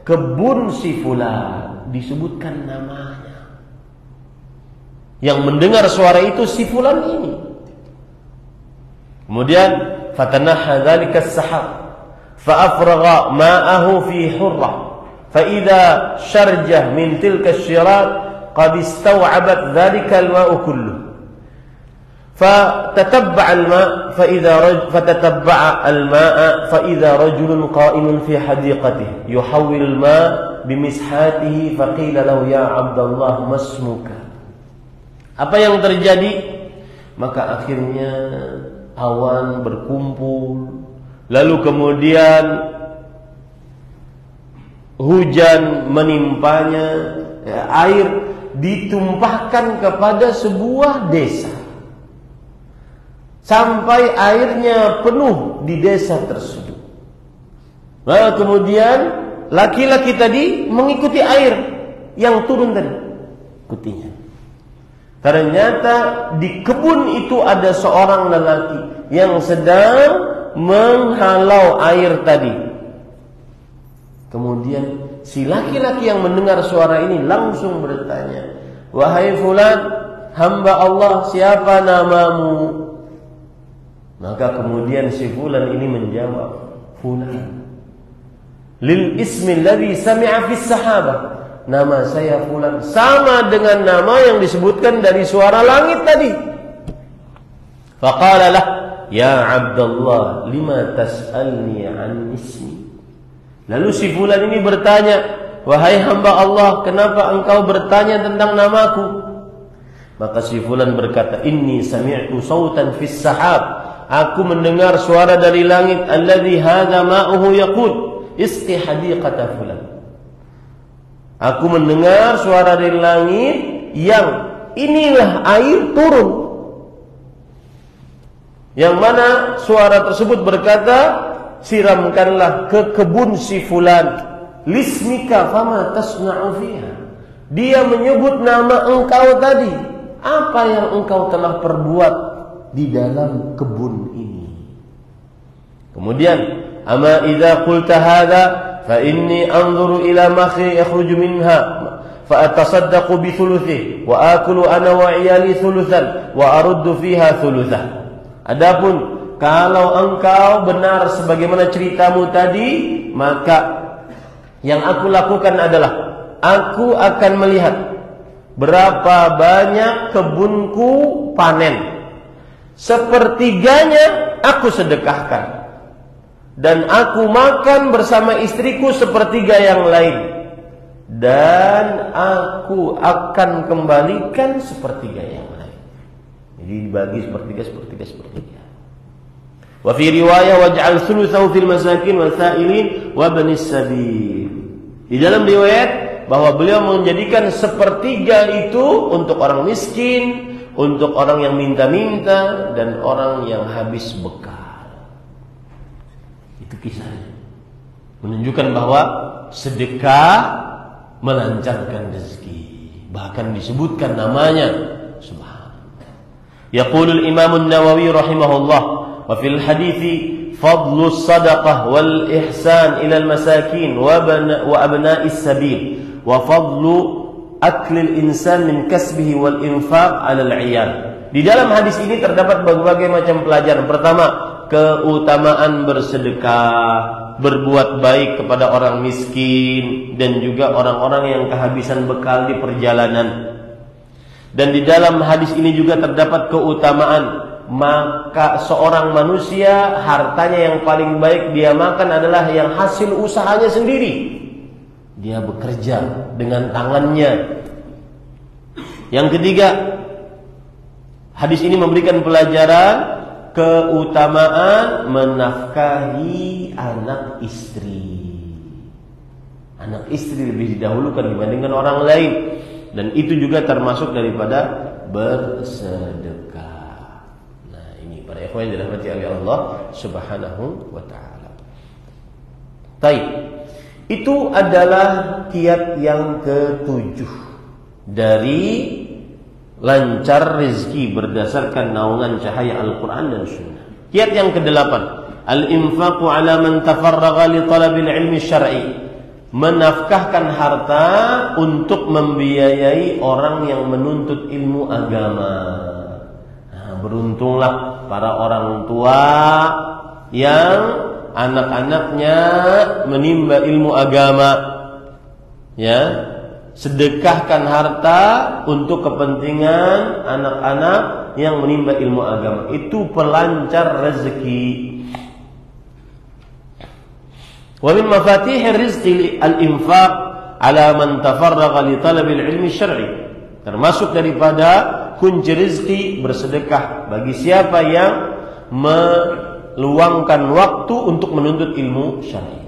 Speaker 1: kebun si fulan. Disebutkan namanya. Yang mendengar suara itu si fulan ini. Kemudian fatanaha dzalika as-sahab fa afragha ma'ahu fi hurrah fa idza sharjah min tilka asy-syirat qad istaw'abat dzalika al-ma'u kullu. فتتبع الماء فإذا رجل قائم في حديقته يحول الماء بمسحاته فقيل له يا عبد الله ما اسمك. Apa yang terjadi? Maka akhirnya awan berkumpul, lalu kemudian hujan menimpanya, air ditumpahkan kepada sebuah desa sampai airnya penuh di desa tersebut. Lalu kemudian laki-laki tadi mengikuti air yang turun tadi, ikutinya. Ternyata di kebun itu ada seorang lelaki yang sedang menghalau air tadi. Kemudian si laki-laki yang mendengar suara ini langsung bertanya, wahai fulan, hamba Allah, siapa namamu? Maka kemudian si fulan ini menjawab, fulan. Lil ismi alladhi sami'a fis sahabah. Nama saya fulan, sama dengan nama yang disebutkan dari suara langit tadi. Faqala lah "Ya Abdullah, lima tas'alni an ismi?" Lalu si fulan ini bertanya, "Wahai hamba Allah, kenapa engkau bertanya tentang namaku?" Maka si fulan berkata, "Inni sami'tu sautan fis sahab." Aku mendengar suara dari langit, "Alladzi hadza ma'uhu yaqul, isqi hadiqata fulan." Aku mendengar suara dari langit yang inilah air turun. Yang mana suara tersebut berkata, "Siramkanlah ke kebun si fulan. Lismika fama tasna'u fiha." Dia menyebut nama engkau tadi. Apa yang engkau telah perbuat di dalam kebun ini? Kemudian, "Ama idza qulta hadza fa inni anzuru ila makhi yakhruju minha fa atasaddaqu bi thuluthihi wa akulu ana wa iyali thuluthan wa aruddu fiha thuluthah." Adapun kalau engkau benar sebagaimana ceritamu tadi, maka yang aku lakukan adalah aku akan melihat berapa banyak kebunku panen. Sepertiganya aku sedekahkan, dan aku makan bersama istriku sepertiga yang lain, dan aku akan kembalikan sepertiga yang lain. Jadi dibagi sepertiga. Wa fi riwayah waj'al thulutsahu fil masakin wal sa'ilin wa banis sabil. Di dalam riwayat bahwa beliau menjadikan sepertiga itu untuk orang miskin, untuk orang yang minta-minta, dan orang yang habis bekal. Itu kisahnya. Menunjukkan bahwa sedekah melancarkan rezeki. Bahkan disebutkan namanya. Subhanallah. Yaqulul Imam An-Nawawi rahimahullah, wa fil hadithi fadlu sadaqah wal ihsan ila al-masakin wa abna'is sabil wa fadlu aklil insan min kasbihi wal infaq 'ala al-'iyal. Di dalam hadis ini terdapat berbagai macam pelajaran. Pertama, keutamaan bersedekah, berbuat baik kepada orang miskin, dan juga orang-orang yang kehabisan bekal di perjalanan. Dan di dalam hadis ini juga terdapat keutamaan, maka seorang manusia hartanya yang paling baik dia makan adalah yang hasil usahanya sendiri. Dia bekerja dengan tangannya. Yang ketiga, hadis ini memberikan pelajaran keutamaan menafkahi anak istri. Anak istri lebih didahulukan dibandingkan orang lain, dan itu juga termasuk daripada bersedekah. Nah, ini para ikhwan yang dirahmati oleh Allah Subhanahu wa taala. Baik. Itu adalah kiat yang ke-7 dari lancar rezeki berdasarkan naungan cahaya Al-Quran dan Sunnah. Kiat yang ke-8, al-infaqu ala man tafarraga li talabil ilmi syar'i. Menafkahkan harta untuk membiayai orang yang menuntut ilmu agama. Nah, beruntunglah para orang tua yang anak-anaknya menimba ilmu agama. Ya, sedekahkan harta untuk kepentingan anak-anak yang menimba ilmu agama. Itu pelancar rezeki. Wa min mafatihir rizqi al-infaq ala man tafarraga li talabil ilmi syar'i. Termasuk daripada kunci rezeki bersedekah bagi siapa yang meluangkan waktu untuk menuntut ilmu syar'i.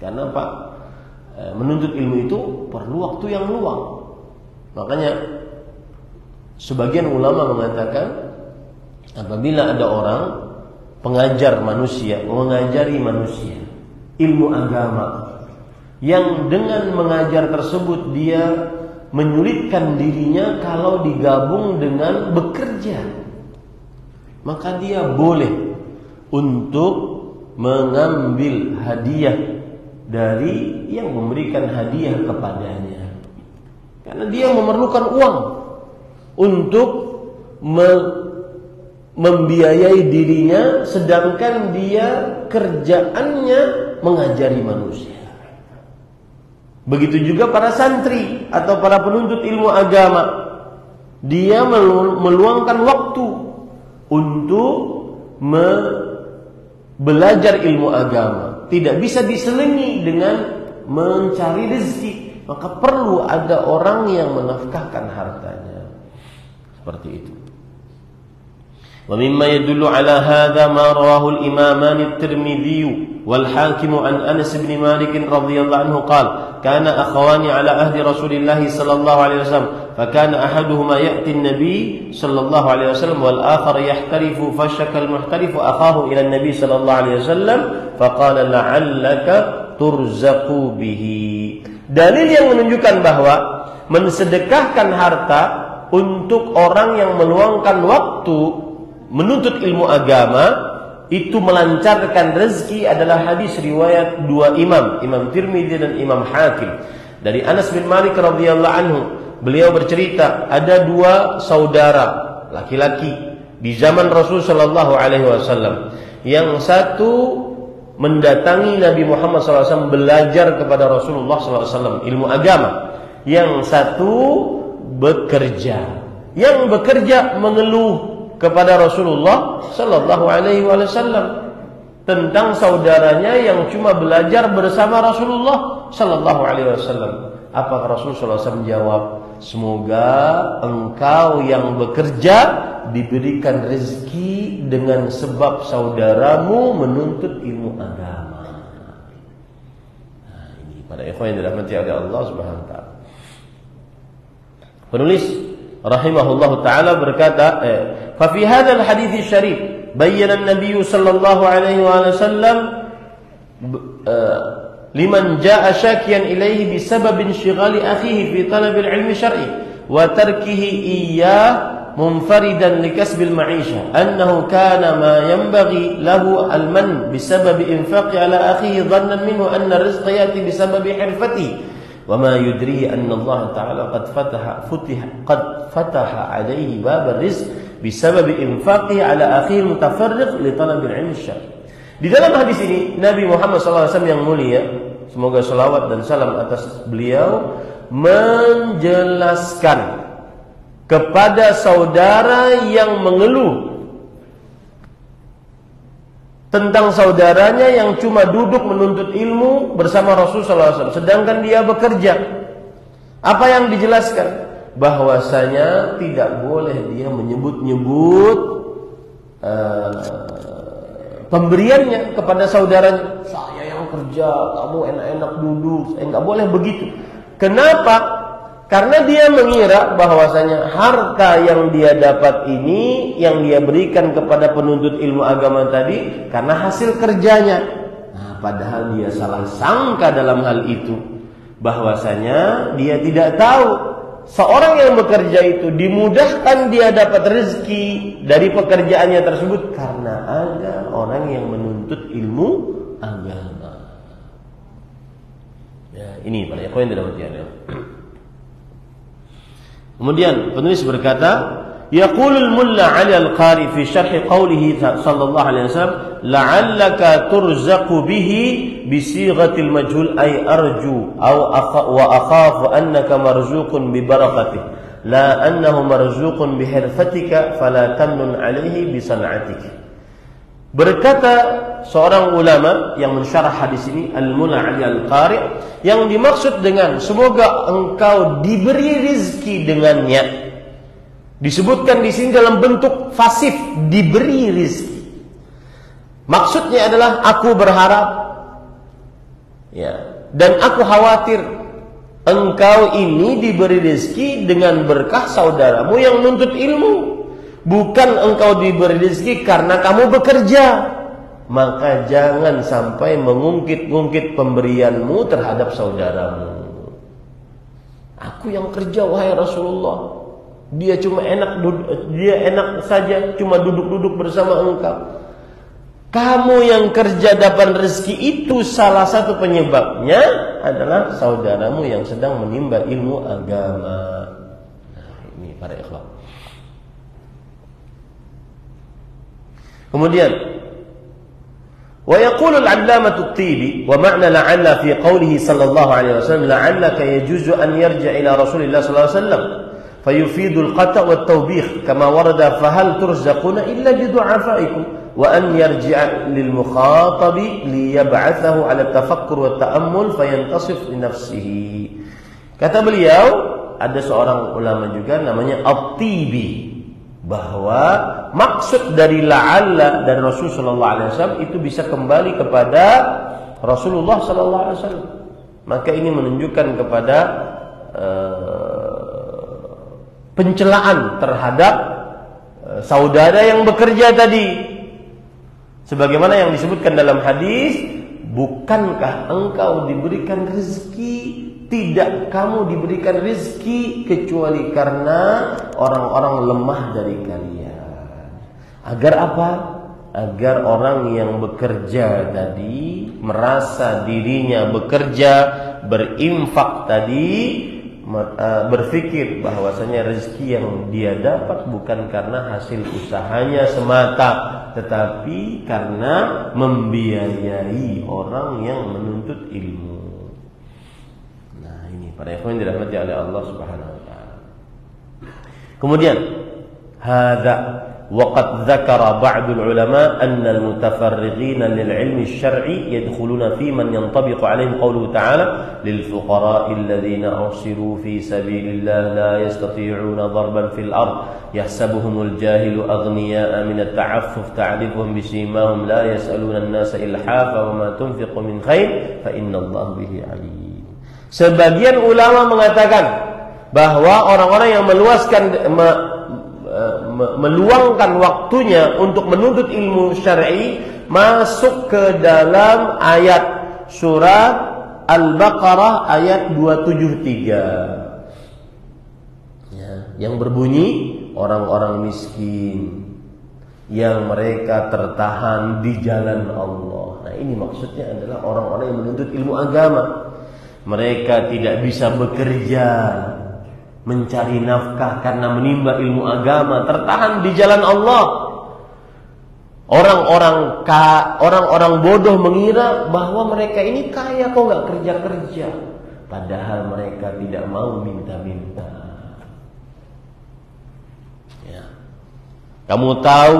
Speaker 1: Karena apa? Menuntut ilmu itu perlu waktu yang luang. Makanya sebagian ulama mengatakan apabila ada orang pengajar manusia, mengajari manusia ilmu agama, yang dengan mengajar tersebut dia menyulitkan dirinya kalau digabung dengan bekerja, maka dia boleh untuk mengambil hadiah dari yang memberikan hadiah kepadanya, karena dia memerlukan uang untuk membiayai dirinya, sedangkan dia kerjaannya mengajari manusia. Begitu juga para santri atau para penuntut ilmu agama, dia meluangkan waktu untuk belajar ilmu agama, tidak bisa diselingi dengan mencari rezeki, maka perlu ada orang yang menafkahkan hartanya. Seperti itu. ومما يدل على هذا ما رواه الإمامان الترمذي والحاكم عن أنس بن مالك رضي الله عنه قال كان أخوان على عهد رسول الله صلى الله عليه وسلم فكان أحدهما يأتي النبي صلى الله عليه وسلم والآخر يحترف فشكى المحترف أخاه إلى النبي صلى الله عليه وسلم فقال لعلك ترزق به. Dalil yang menunjukkan bahwa mensedekahkan harta untuk orang yang meluangkan waktu menuntut ilmu agama itu melancarkan rezeki adalah hadis riwayat dua imam, Imam Tirmidzi dan Imam Hakim. Dari Anas bin Malik radhiyallahu anhu, beliau bercerita ada dua saudara laki-laki di zaman Rasul sallallahu alaihi wasallam. Yang satu mendatangi Nabi Muhammad SAW belajar kepada Rasulullah SAW ilmu agama. Yang satu bekerja. Yang bekerja mengeluh kepada Rasulullah sallallahu alaihi wasallam tentang saudaranya yang cuma belajar bersama Rasulullah sallallahu alaihi wasallam. Apakah Rasulullah SAW jawab, semoga engkau yang bekerja diberikan rezeki dengan sebab saudaramu menuntut ilmu agama. Nah, ini pada ikhwan yang dirahmati oleh Allah Subhanahu wa taala. Penulis rahimahullah taala berkata, fa fi hadzal hadits syarif bayyana an-nabiy sallallahu alaihi wasallam liman jaa syakiyan ilaihi bisabab inshighali akhihi fi talab al-ilm syar'i wa tarkihi iyyah munfaridan likasb al-ma'isha annahu kana ma yanbaghi lahu al-man bisabab infaqi ala akhihi dhannan minhu anna ar-rizqa yati bisabab hirfatihi وما يدري أن الله تعالى قد فتح عليه باب الرزق بسبب إنفاقه على أخيه المتفرغ لطلب العلم الشرعي. Di dalam hadis ini Nabi Muhammad SAW yang mulia, semoga salawat dan salam atas beliau, menjelaskan kepada saudara yang mengeluh tentang saudaranya yang cuma duduk menuntut ilmu bersama Rasulullah SAW, sedangkan dia bekerja. Apa yang dijelaskan? Bahwasanya tidak boleh dia menyebut-nyebut pemberiannya kepada saudaranya. Saya yang kerja, kamu enak-enak duduk. Saya nggak boleh begitu. Kenapa? Karena dia mengira bahwasanya harta yang dia dapat ini, yang dia berikan kepada penuntut ilmu agama tadi, karena hasil kerjanya. Nah, padahal dia salah sangka dalam hal itu. Bahwasanya dia tidak tahu seorang yang bekerja itu dimudahkan dia dapat rezeki dari pekerjaannya tersebut karena ada orang yang menuntut ilmu agama. Ya, ini para ikhwan yang dirahmati Allah. Kemudian penulis berkata, yaqulul mulla 'ala al-qari fi syarh qawlihi sallallahu alaihi wasallam la'allaka turzaqu bihi bi sighatil majhul ay arju wa akhafu annaka marzuqun bi barakatihi la annahu marzuqun bi hirfatika fala tamnun 'alaihi bi san'atika. Berkata seorang ulama yang mensyarah hadis ini, al-mulla 'ala al-qari, yang dimaksud dengan semoga engkau diberi rizki dengannya, disebutkan di sini dalam bentuk fasif, diberi rizki. Maksudnya adalah aku berharap, ya, dan aku khawatir engkau ini diberi rizki dengan berkah saudaramu yang menuntut ilmu. Bukan engkau diberi rezeki karena kamu bekerja. Maka jangan sampai mengungkit-ungkit pemberianmu terhadap saudaramu. Aku yang kerja wahai Rasulullah. Dia enak saja cuma duduk-duduk bersama engkau. Kamu yang kerja dapat rezeki itu salah satu penyebabnya adalah saudaramu yang sedang menimba ilmu agama. Nah, ini para ikhwan. Kemudian wa yaqulu al-'allamatu at-Tibi wa ma'na la'alla fi qawlihi sallallahu alaihi wasallam la'allaka yajuzu an yarji' ila Rasulillah sallallahu alaihi wasallam fayufidu al-qata' wa at-tawbih kama warada fa hal turzaquna illa bi du'afaikum wa an yarji'a lil mukhatabi liyab'athahu 'ala tafakkur wa ta'ammul fayantasif li nafsihi. Kata beliau, ada seorang ulama juga namanya At-Tibi, bahwa maksud dari la'alla dari Rasul sallallahu alaihi wasallam itu bisa kembali kepada Rasulullah sallallahu alaihi wasallam. Maka ini menunjukkan kepada pencelaan terhadap saudara yang bekerja tadi. Sebagaimana yang disebutkan dalam hadis, bukankah engkau diberikan rezeki? Tidak kamu diberikan rezeki kecuali karena orang-orang lemah dari kalian. Agar apa? Agar orang yang bekerja tadi merasa dirinya bekerja, berinfak tadi, berpikir bahwasanya rezeki yang dia dapat bukan karena hasil usahanya semata, tetapi karena membiayai orang yang menuntut ilmu. Nah, ini para ikhwan dirahmati oleh Allah Subhanahu wa taala. Kemudian hadza وقد ذكر بعض العلماء أن المتفرغين للعلم الشرعي يدخلون في من ينطبق عليهم قوله تعالى للفقراء الذين أحصروا في سبيل الله لا يستطيعون ضربا في الأرض يحسبهم الجاهل أغنياء من التعفف تعرفهم بسيماهم لا يسألون الناس إلحافا وما تنفق من خير فإن الله به عليم. Sebagian ulama mengatakan bahwa orang-orang yang meluangkan waktunya untuk menuntut ilmu syar'i masuk ke dalam ayat surah Al-Baqarah ayat 273 ya, yang berbunyi orang-orang miskin yang mereka tertahan di jalan Allah. Nah, ini maksudnya adalah orang-orang yang menuntut ilmu agama. Mereka tidak bisa bekerja mencari nafkah karena menimba ilmu agama, tertahan di jalan Allah. Orang-orang bodoh mengira bahwa mereka ini kaya kok nggak kerja-kerja, padahal mereka tidak mau minta-minta. Ya. Kamu tahu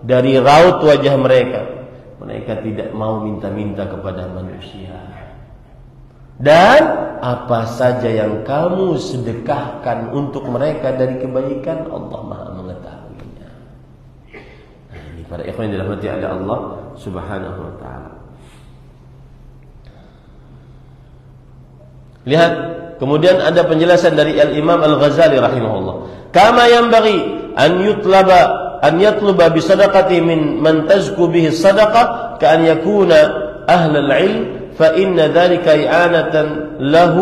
Speaker 1: dari raut wajah mereka, mereka tidak mau minta-minta kepada manusia. Dan apa saja yang kamu sedekahkan untuk mereka dari kebaikan, Allah Maha mengetahuinya. Nah, ini para ikhwan yang dirahmati oleh Allah Subhanahu wa taala. Lihat, kemudian ada penjelasan dari Al-Imam Al-Ghazali rahimahullah. Kama yanbaghi an yatluba bi sadaqati min man tazku bihi sadaqah ka an yakuna ahlul ilm فإن ذلك إعانة له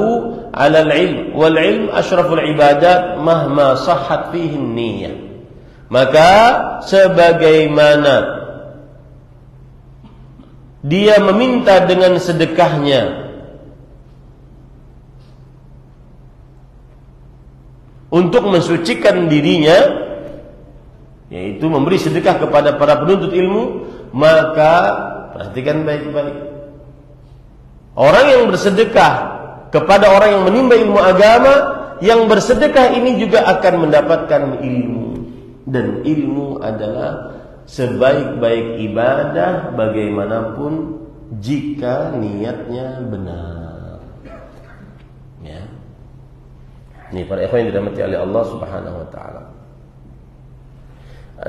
Speaker 1: على العلم والعلم أشرف العبادات مهما صحت فيه النية. Maka sebagaimana dia meminta dengan sedekahnya untuk mensucikan dirinya, yaitu memberi sedekah kepada para penuntut ilmu, maka perhatikan baik-baik. Orang yang bersedekah kepada orang yang menimba ilmu agama, yang bersedekah ini juga akan mendapatkan ilmu. Dan ilmu adalah sebaik-baik ibadah bagaimanapun jika niatnya benar. Ya. Ini para ikhwan yang dirahmati oleh Allah Subhanahu wa taala.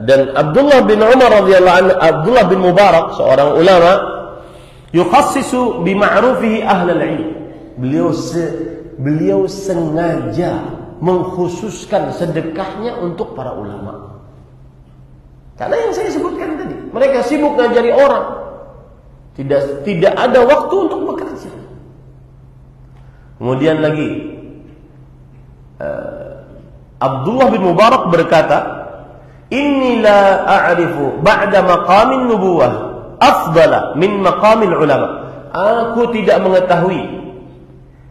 Speaker 1: Dan Abdullah bin Umar radhiyallahu anhu, Abdullah bin Mubarak, seorang ulama, yukhassisu bima'rufihi ahlul ilm. Beliau sengaja mengkhususkan sedekahnya untuk para ulama. Karena yang saya sebutkan tadi, mereka sibuk ngajari orang. Tidak ada waktu untuk bekerja. Kemudian lagi Abdullah bin Mubarak berkata, "Inni la a'rifu ba'da maqamin nubuwah afdala min maqamil ulama." Aku tidak mengetahui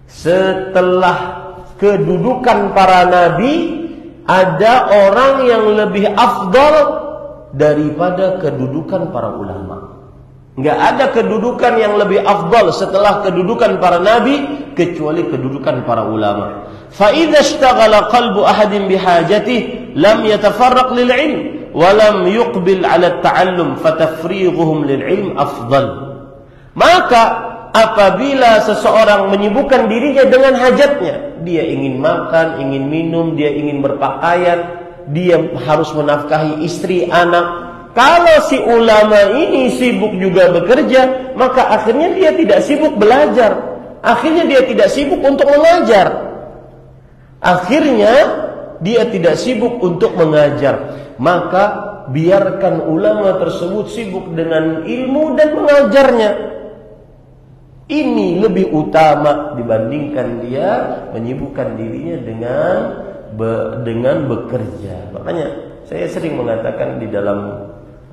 Speaker 1: setelah kedudukan para nabi ada orang yang lebih afdal daripada kedudukan para ulama. Enggak ada kedudukan yang lebih afdal setelah kedudukan para nabi kecuali kedudukan para ulama. Fa idza ishtaghala qalbu ahadin bihajatihi lam yatafarraq lil ilm walam yuqbil 'ala at-ta'allum fatafrighuhum lil 'ilm afdal. Maka apabila seseorang menyibukkan dirinya dengan hajatnya, dia ingin makan, ingin minum, dia ingin berpakaian, dia harus menafkahi istri, anak. Kalau si ulama ini sibuk juga bekerja, maka akhirnya dia tidak sibuk belajar. Akhirnya dia tidak sibuk untuk mengajar. Akhirnya dia tidak sibuk untuk mengajar. Maka biarkan ulama tersebut sibuk dengan ilmu dan mengajarnya. Ini lebih utama dibandingkan dia menyibukkan dirinya dengan bekerja. Makanya saya sering mengatakan di dalam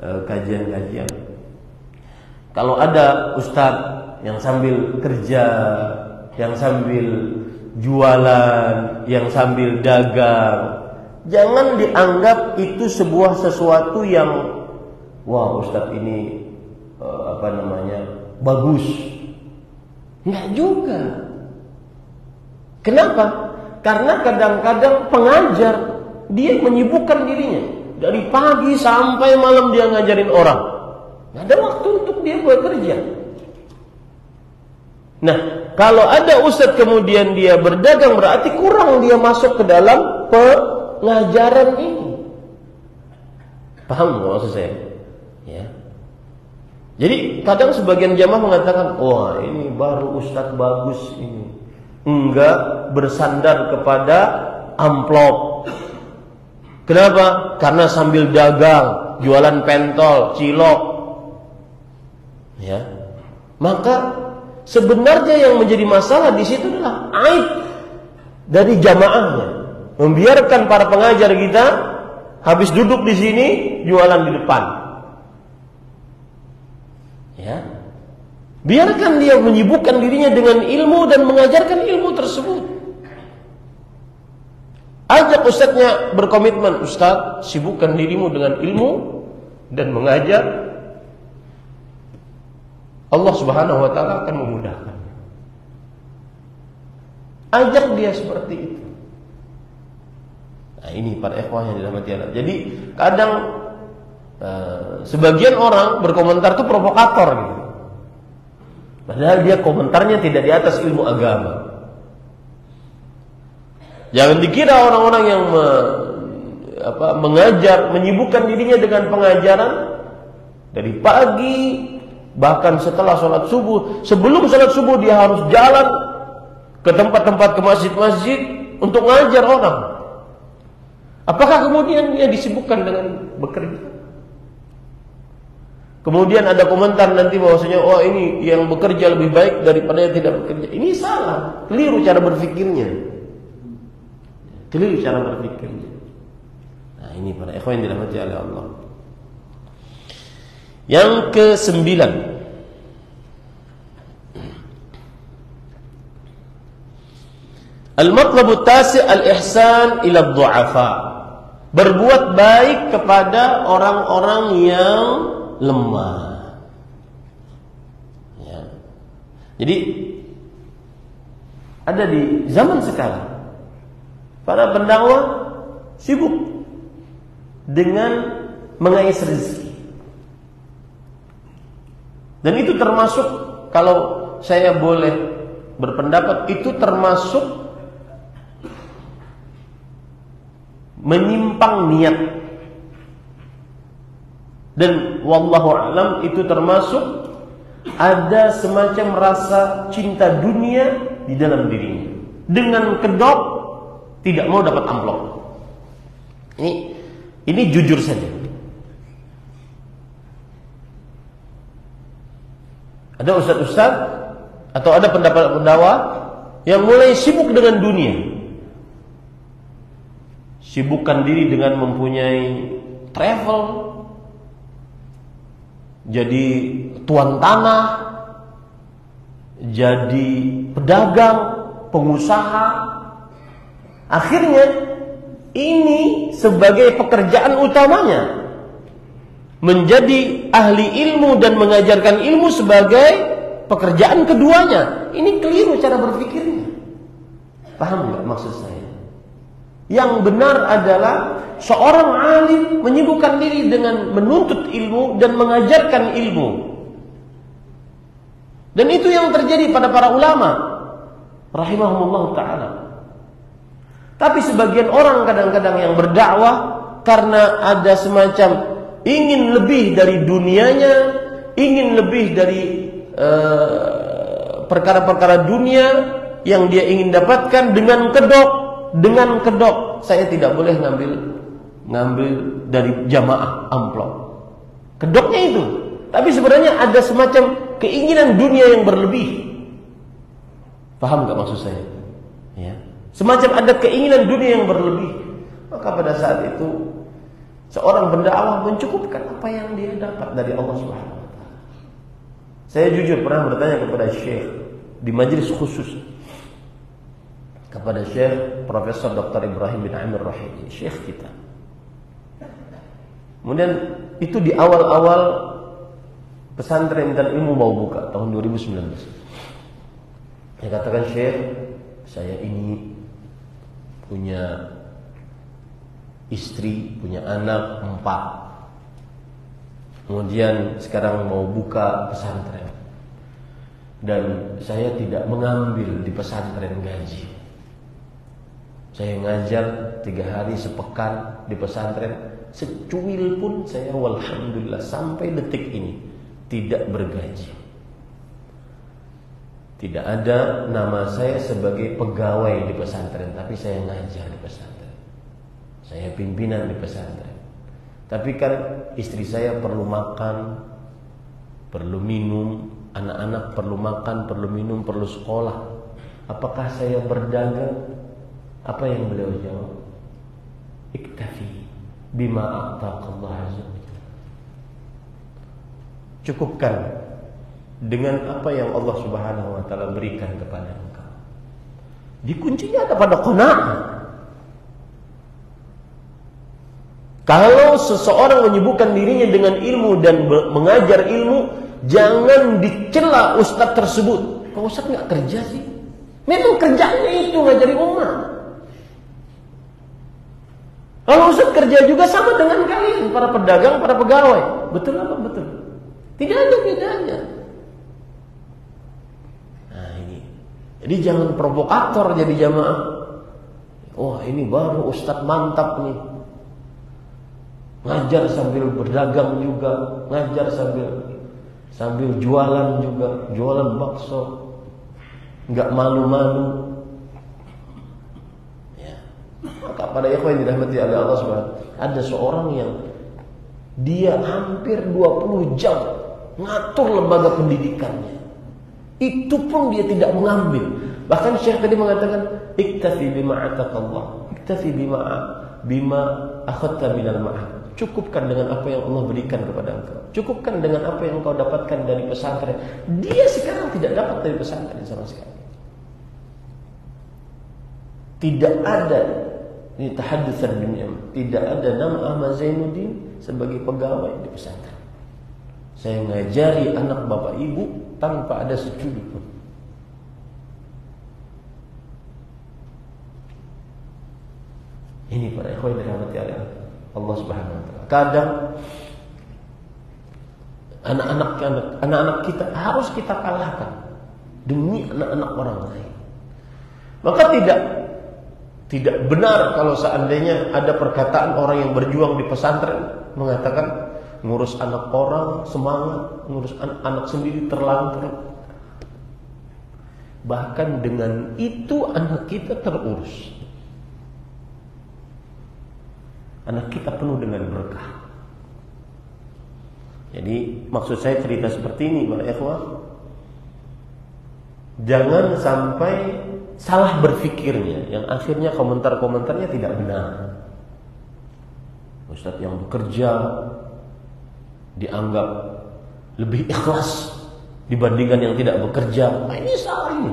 Speaker 1: kajian-kajian, kalau ada ustadz yang sambil kerja, yang sambil jualan, yang sambil dagang, jangan dianggap itu sebuah sesuatu yang wah ustadz ini bagus. Enggak juga. Kenapa? Karena kadang-kadang pengajar dia menyibukkan dirinya. Dari pagi sampai malam dia ngajarin orang. Nggak ada waktu untuk dia bekerja. Nah, kalau ada ustadz kemudian dia berdagang, berarti kurang dia masuk ke dalam pengajaran ini. Paham nggak maksud saya? Ya. Jadi kadang sebagian jamaah mengatakan, wah ini baru ustadz bagus ini. Enggak bersandar kepada amplop. Kenapa? Karena sambil dagang, jualan pentol, cilok. Ya. Maka sebenarnya yang menjadi masalah di situ adalah aib dari jamaahnya. Membiarkan para pengajar kita habis duduk di sini jualan di depan. Ya. Biarkan dia menyibukkan dirinya dengan ilmu dan mengajarkan ilmu tersebut. Ajak ustadznya berkomitmen, ustadz sibukkan dirimu dengan ilmu dan mengajar. Allah Subhanahu wa ta'ala akan memudahkan. Ajak dia seperti itu. Nah ini para ikhwah yang dirahmati Allah. Jadi kadang sebagian orang berkomentar itu provokator gitu. Padahal dia komentarnya tidak di atas ilmu agama. Jangan dikira orang-orang yang mengajar, menyibukkan dirinya dengan pengajaran dari pagi, bahkan setelah sholat subuh. Sebelum sholat subuh dia harus jalan ke tempat-tempat, ke masjid-masjid untuk mengajar orang. Apakah kemudian dia disibukkan dengan bekerja? Kemudian ada komentar nanti bahwasanya, oh ini yang bekerja lebih baik daripada yang tidak bekerja. Ini salah, keliru cara berpikirnya. Keliru cara berpikirnya. Nah ini para ikhwan yang dirahmati oleh Allah. Yang ke-9, al-matlabu tasi' al-ihsan ila ad-du'afa. Berbuat baik kepada orang-orang yang lemah. Ya. Jadi ada di zaman sekarang para pendakwah sibuk dengan mengais rezeki. Dan itu termasuk, kalau saya boleh berpendapat, itu termasuk menyimpang niat. Dan wallahu a'lam itu termasuk ada semacam rasa cinta dunia di dalam dirinya. Dengan kedok tidak mau dapat amplop. Ini jujur saja. Ada ustaz-ustaz atau ada pendakwah yang mulai sibuk dengan dunia. Sibukkan diri dengan mempunyai travel, jadi tuan tanah, jadi pedagang, pengusaha. Akhirnya ini sebagai pekerjaan utamanya, menjadi ahli ilmu dan mengajarkan ilmu sebagai pekerjaan keduanya. Ini keliru cara berpikirnya. Paham nggak maksud saya? Yang benar adalah seorang alim menyibukkan diri dengan menuntut ilmu dan mengajarkan ilmu. Dan itu yang terjadi pada para ulama rahimahumullah ta'ala. Tapi sebagian orang kadang-kadang yang berdakwah karena ada semacam ingin lebih dari dunianya, ingin lebih dari perkara-perkara dunia yang dia ingin dapatkan dengan kedok. Saya tidak boleh ngambil dari jamaah amplop. Kedoknya itu. Tapi sebenarnya ada semacam keinginan dunia yang berlebih. Paham gak maksud saya? Ya. Semacam ada keinginan dunia yang berlebih. Maka pada saat itu seorang pendakwah mencukupkan apa yang dia dapat dari Allah Subhanahu wa taala. Saya jujur pernah bertanya kepada Syekh di majelis khusus, kepada Syekh Profesor Dr. Ibrahim bin Amir Rahimi, Syekh kita. Kemudian itu di awal-awal pesantren dan ilmu mau buka tahun 2019. Saya katakan, Syekh, saya ini punya istri, punya anak 4. Kemudian sekarang mau buka pesantren. Dan saya tidak mengambil di pesantren gaji. Saya ngajar 3 hari sepekan di pesantren, secuil pun saya walhamdulillah sampai detik ini tidak bergaji. Tidak ada nama saya sebagai pegawai di pesantren, tapi saya ngajar di pesantren. Saya pimpinan di pesantren. Tapi kan istri saya perlu makan, perlu minum, anak-anak perlu makan, perlu minum, perlu sekolah. Apakah saya berdagang? Apa yang beliau jawab? Iktafi bima a'taqallah azza wa jalla. Cukupkan dengan apa yang Allah Subhanahu wa taala berikan kepada engkau. Dikuncinya ada pada qanaah. Kalau seseorang menyibukkan dirinya dengan ilmu dan mengajar ilmu, jangan dicela ustaz tersebut. Kok ustaz nggak kerja sih? Memang kerjanya itu ngajari umat. Kalau ustaz kerja juga sama dengan kalian, para pedagang, para pegawai. Betul apa? Betul. Tidak ada bedanya. Nah ini. Jadi jangan provokator jadi jamaah. Oh ini baru ustaz mantap nih. Ngajar sambil berdagang juga, ngajar sambil jualan juga, jualan bakso, nggak malu-malu. Ya. Maka pada ikhwan yang dirahmati oleh Allah Subhanahu, ada seorang yang dia hampir 20 jam ngatur lembaga pendidikannya. Itu pun dia tidak mengambil. Bahkan Syekh tadi mengatakan, iktafi bima ataqallah, iktafi bima akhadta minal ma'ad. Cukupkan dengan apa yang Allah berikan kepada engkau. Cukupkan dengan apa yang engkau dapatkan dari pesantren. Dia sekarang tidak dapat dari pesantren sama sekali. Tidak ada, ini tahaddusan dunia, tidak ada nama Ahmad Zainuddin sebagai pegawai di pesantren. Saya ngajari anak bapak ibu tanpa ada secudi pun. Ini para ikhwan yang dirahmati Allah Subhanahu wa taala. Kadang anak-anak kita harus kita kalahkan demi anak-anak orang lain. Maka tidak benar kalau seandainya ada perkataan orang yang berjuang di pesantren mengatakan ngurus anak orang semangat, ngurus anak sendiri terlantar. Bahkan dengan itu anak kita terurus. Anak kita penuh dengan berkah. Jadi maksud saya cerita seperti ini para ikhwah, jangan sampai salah berfikirnya, yang akhirnya komentar-komentarnya tidak benar. Ustaz yang bekerja dianggap lebih ikhlas dibandingkan yang tidak bekerja. Nah, ini salah ini.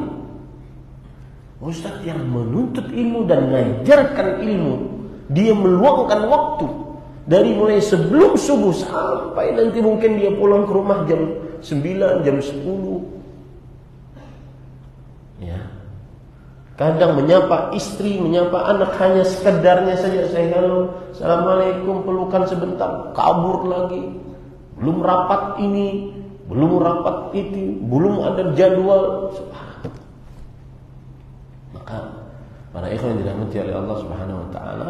Speaker 1: Ustaz yang menuntut ilmu dan mengajarkan ilmu, dia meluangkan waktu dari mulai sebelum subuh sampai nanti mungkin dia pulang ke rumah jam 9, jam 10. Ya. Kadang menyapa istri, menyapa anak hanya sekedarnya saja, saya halo, assalamualaikum, pelukan sebentar, kabur lagi. Belum rapat ini, belum rapat itu, belum ada jadwal. Maka para ikhwan yang dirahmati oleh Allah Subhanahu wa taala,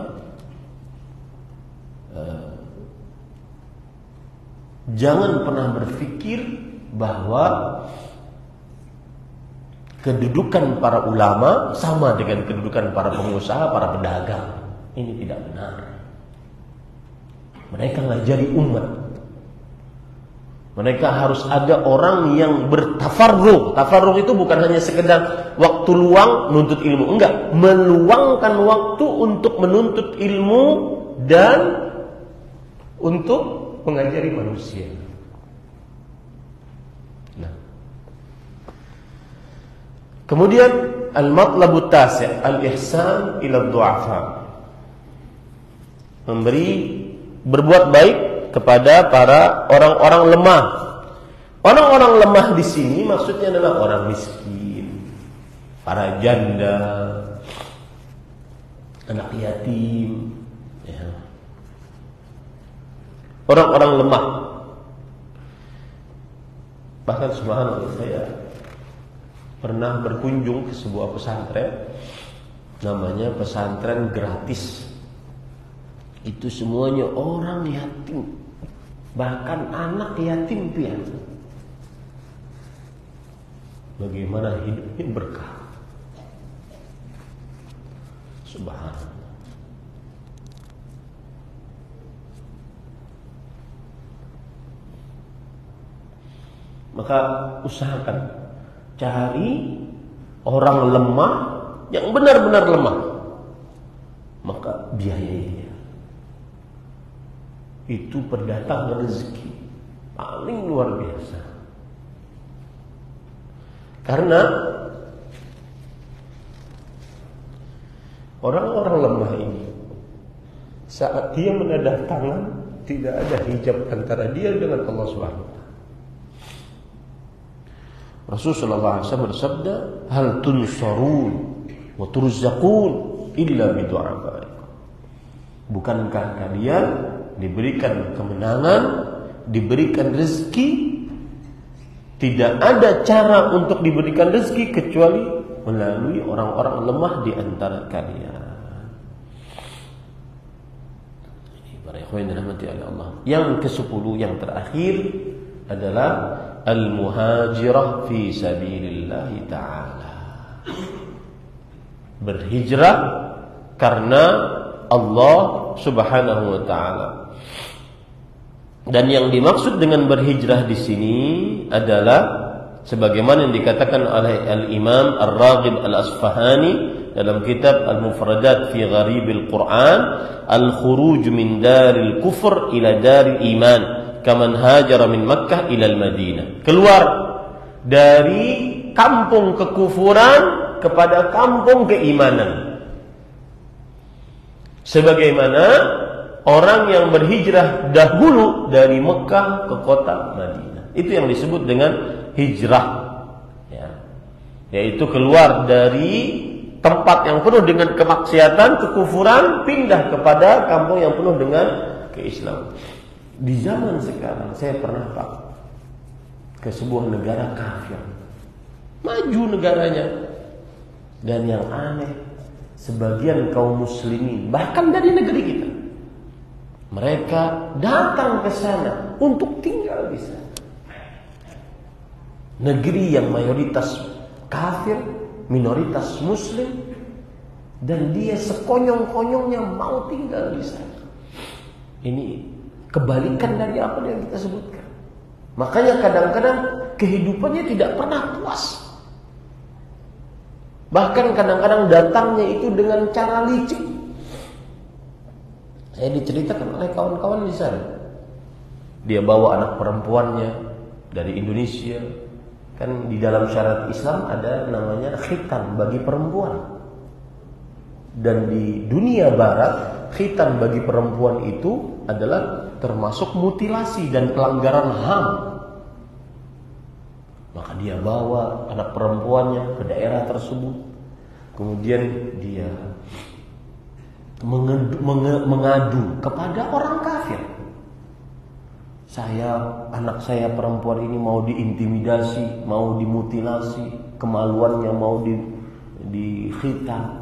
Speaker 1: jangan pernah berpikir bahwa kedudukan para ulama sama dengan kedudukan para pengusaha, para pedagang. Ini tidak benar. Mereka ngajari umat. Mereka harus ada orang yang bertafarruh. Tafarruh itu bukan hanya sekedar waktu luang menuntut ilmu. Enggak, meluangkan waktu untuk menuntut ilmu dan untuk mengajari manusia. Nah. Kemudian al-matlabut tasi', al-ihsan ila du'afa. Berbuat baik kepada para orang-orang lemah. Orang-orang lemah di sini maksudnya adalah orang miskin, para janda, anak yatim, ya. Orang-orang lemah. Bahkan subhanallah, saya pernah berkunjung ke sebuah pesantren, namanya pesantren gratis. Itu semuanya orang yatim, bahkan anak yatim piatu. Bagaimana hidupnya berkah. Subhanallah. Maka usahakan cari orang lemah yang benar-benar lemah, maka biayai. Itu pendatang rezeki paling luar biasa. Karena orang-orang lemah ini, saat dia menadah tangan, tidak ada hijab antara dia dengan Allah Subhanahu wa taala. Rasulullah SAW bersabda, hal tunsarun wa turzaqun illa bidu'afaikum. Bukankah kalian diberikan kemenangan, diberikan rezeki? Tidak ada cara untuk diberikan rezeki kecuali melalui orang-orang lemah di antara kalian. Ini para ikhwan yang dirahmati oleh Allah. Yang ke-10, yang terakhir adalah al-muhajirah fi sabilillah ta'ala. Berhijrah karena Allah Subhanahu wa taala. Dan yang dimaksud dengan berhijrah di sini adalah sebagaimana yang dikatakan oleh Al-Imam Ar-Raghib Al-Asfahani dalam kitab Al-Mufradat fi Gharibil Quran, al-khuruj min daril kufr ila daril iman kaman hajara min Makkah ila al-Madinah. Keluar dari kampung kekufuran kepada kampung keimanan. Sebagaimana orang yang berhijrah dahulu dari Mekah ke kota Madinah. Itu yang disebut dengan hijrah, ya. Yaitu keluar dari tempat yang penuh dengan kemaksiatan, kekufuran, pindah kepada kampung yang penuh dengan keislaman. Di zaman sekarang saya pernah Pak ke sebuah negara kafir, maju negaranya, dan yang aneh, sebagian kaum muslimin bahkan dari negeri kita, mereka datang ke sana untuk tinggal di sana. Negeri yang mayoritas kafir, minoritas muslim, dan dia sekonyong-konyongnya mau tinggal di sana. Ini kebalikan dari apa yang kita sebutkan. Makanya kadang-kadang kehidupannya tidak pernah puas. Bahkan kadang-kadang datangnya itu dengan cara licik. Saya diceritakan oleh kawan-kawan di sana. Dia bawa anak perempuannya dari Indonesia. Kan di dalam syariat Islam ada namanya khitan bagi perempuan. Dan di dunia barat, khitan bagi perempuan itu adalah termasuk mutilasi dan pelanggaran HAM. Maka dia bawa anak perempuannya ke daerah tersebut. Kemudian dia mengadu kepada orang kafir. Anak saya perempuan ini mau diintimidasi, mau dimutilasi, kemaluannya mau dikhitan.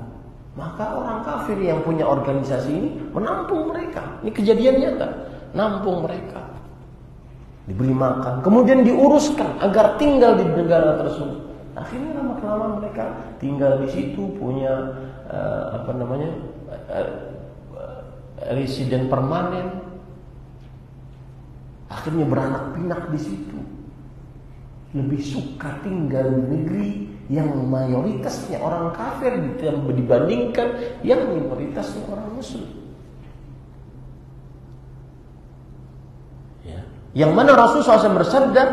Speaker 1: Maka orang kafir yang punya organisasi ini menampung mereka. Ini kejadian nyata, nampung mereka, diberi makan, kemudian diuruskan agar tinggal di negara tersebut. Akhirnya lama-kelamaan mereka tinggal di situ, punya residen permanen. Akhirnya beranak pinak di situ. Lebih suka tinggal di negeri yang mayoritasnya orang kafir dibandingkan yang minoritasnya orang muslim. Ya. Yang mana Rasulullah SAW bersabda,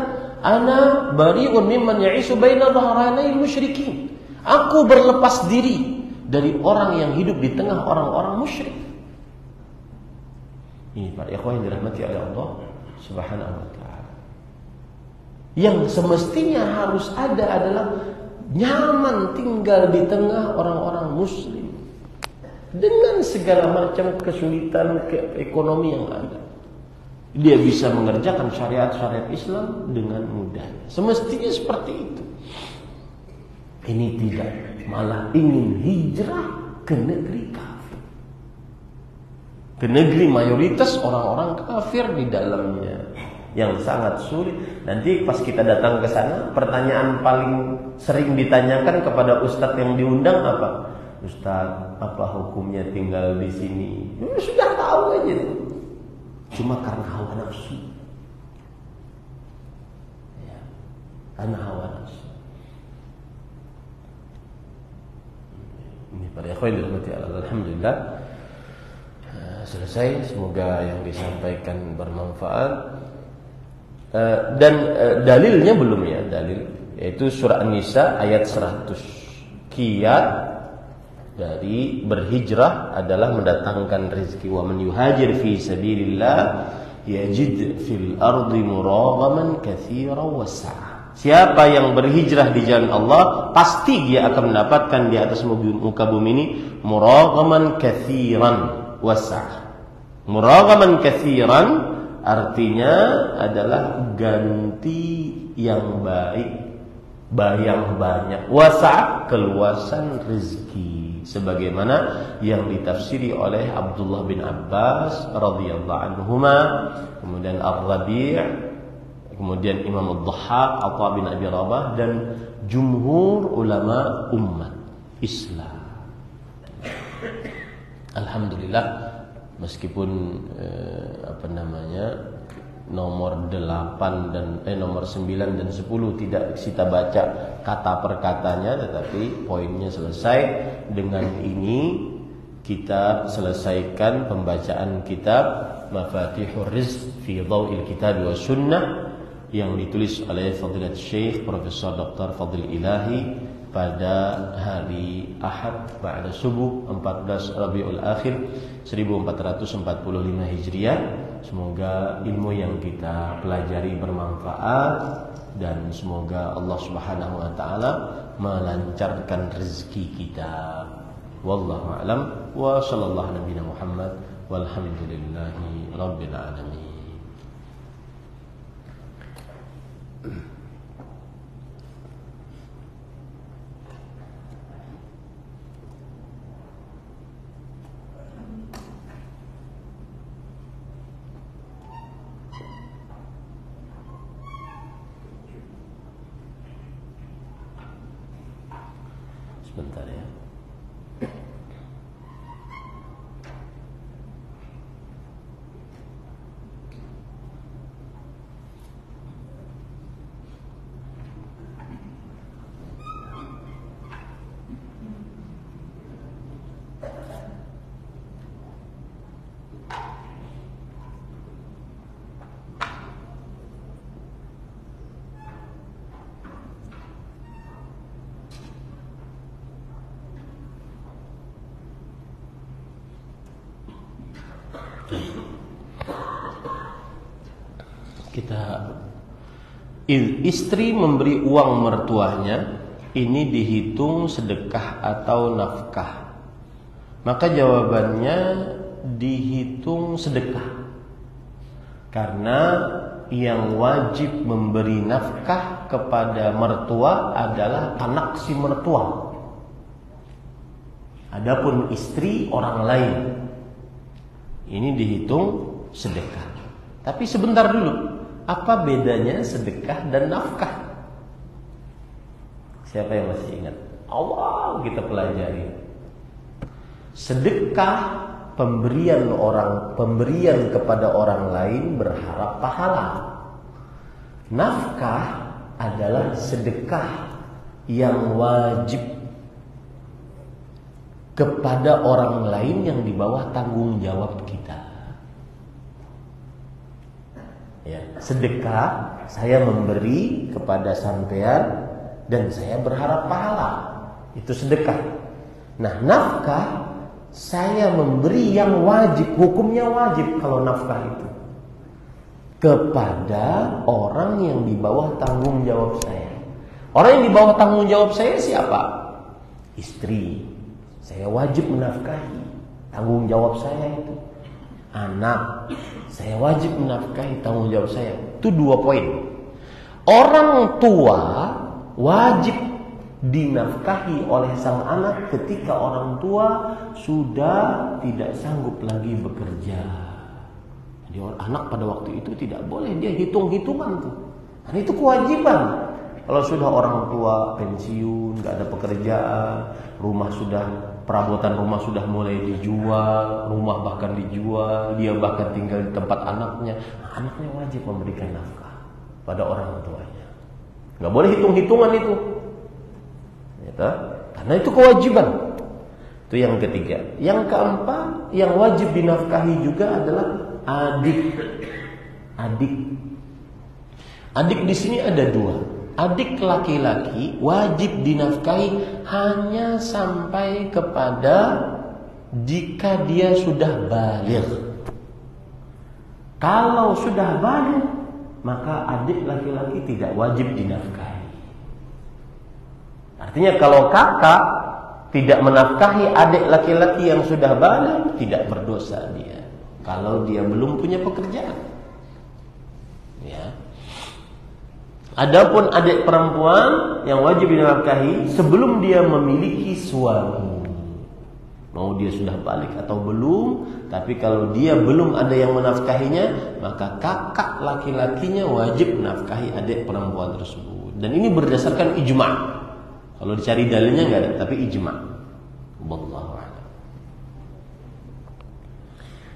Speaker 1: "Ana bari'un mimman ya'isu baina dhahranayil musyrikin." Aku berlepas diri dari orang yang hidup di tengah orang-orang musyrik. Ini para ikhwan yang dirahmati oleh Allah Subhanahu wa ta'ala. Yang semestinya harus ada adalah nyaman tinggal di tengah orang-orang muslim dengan segala macam kesulitan ekonomi yang ada. Dia bisa mengerjakan syariat-syariat Islam dengan mudah. Semestinya seperti itu. Ini tidak, malah ingin hijrah ke negeri kafir, ke negeri mayoritas orang-orang kafir di dalamnya, yang sangat sulit. Nanti pas kita datang ke sana, pertanyaan paling sering ditanyakan kepada ustadz yang diundang apa? Ustadz, apa hukumnya tinggal di sini? Sudah tahu aja tuh. Cuma karena hawa nafsu. Ya, karena hawa nafsu. Ini para ikhwan dirahmati Allah. Alhamdulillah selesai. Semoga yang disampaikan bermanfaat. Dan dalilnya belum ya, dalil yaitu surah An-Nisa ayat 100. Kiat dari berhijrah adalah mendatangkan rezeki. Wa man yuhajir fi sabilillah yajid fil ardi muragaman katsiran was'a. Siapa yang berhijrah di jalan Allah, pasti dia akan mendapatkan di atas muka bumi ini muragaman katsiran was'a. Muragaman katsiran artinya adalah ganti yang baik, yang banyak. Wasa' keluasan rezeki. Sebagaimana yang ditafsiri oleh Abdullah bin Abbas radhiyallahu anhuma, kemudian Ar-Rabi', kemudian Imam Ad-Dhahhak, Atha bin Abi Rabah, dan jumhur ulama umat Islam. Alhamdulillah, meskipun nomor 8 dan nomor 9 dan 10 tidak kita baca kata per katanya, tetapi poinnya selesai. Dengan ini kita selesaikan pembacaan kitab Mafatihur Rizq fi Dhaw'il Kitab wa Sunnah yang ditulis oleh Fadilat Syekh Profesor Dr. Fadil Ilahi pada hari Ahad ba'da subuh 14 Rabiul Akhir 1445 Hijriah. Semoga ilmu yang kita pelajari bermanfaat dan semoga Allah Subhanahu wa taala melancarkan rezeki kita. Wallahu a'lam wa sallallahu nabiyana Muhammad walhamdulillahi rabbil alamin. Sebentar ya. Istri memberi uang mertuanya ini dihitung sedekah atau nafkah? Maka jawabannya dihitung sedekah. Karena yang wajib memberi nafkah kepada mertua adalah anak si mertua. Adapun istri orang lain, ini dihitung sedekah. Tapi sebentar dulu, apa bedanya sedekah dan nafkah? Siapa yang masih ingat? Awal kita pelajari. Sedekah pemberian kepada orang lain berharap pahala. Nafkah adalah sedekah yang wajib kepada orang lain yang di bawah tanggung jawab kita. Ya, sedekah saya memberi kepada sampean dan saya berharap pahala. Itu sedekah. Nah, nafkah saya memberi yang wajib, hukumnya wajib kalau nafkah itu kepada orang yang di bawah tanggung jawab saya. Orang yang di bawah tanggung jawab saya siapa? Istri. Saya wajib menafkahi. Tanggung jawab saya itu. Anak. Saya wajib menafkahi, tanggung jawab saya. Itu 2 poin. Orang tua wajib dinafkahi oleh sang anak ketika orang tua sudah tidak sanggup lagi bekerja. Jadi anak pada waktu itu tidak boleh dia hitung-hitungan tuh. Dan itu kewajiban. Kalau sudah orang tua pensiun, nggak ada pekerjaan, perabotan rumah sudah mulai dijual, rumah bahkan dijual, dia bahkan tinggal di tempat anaknya. Anaknya wajib memberikan nafkah pada orang tuanya. Nggak boleh hitung-hitungan itu. Karena itu kewajiban. Itu yang ketiga. Yang keempat, yang wajib dinafkahi juga adalah adik. Adik di sini ada 2. Adik laki-laki wajib dinafkahi hanya sampai kepada jika dia sudah baligh. Kalau sudah baligh, maka adik laki-laki tidak wajib dinafkahi. Artinya kalau kakak tidak menafkahi adik laki-laki yang sudah baligh, tidak berdosa dia. Kalau dia belum punya pekerjaan. Ya. Adapun adik perempuan yang wajib dinafkahi sebelum dia memiliki suami. Mau dia sudah balik atau belum, tapi kalau dia belum ada yang menafkahinya, maka kakak laki-lakinya wajib menafkahi adik perempuan tersebut. Dan ini berdasarkan ijma'. Kalau dicari dalilnya enggak ada, tapi ijma'. Wallahu a'lam.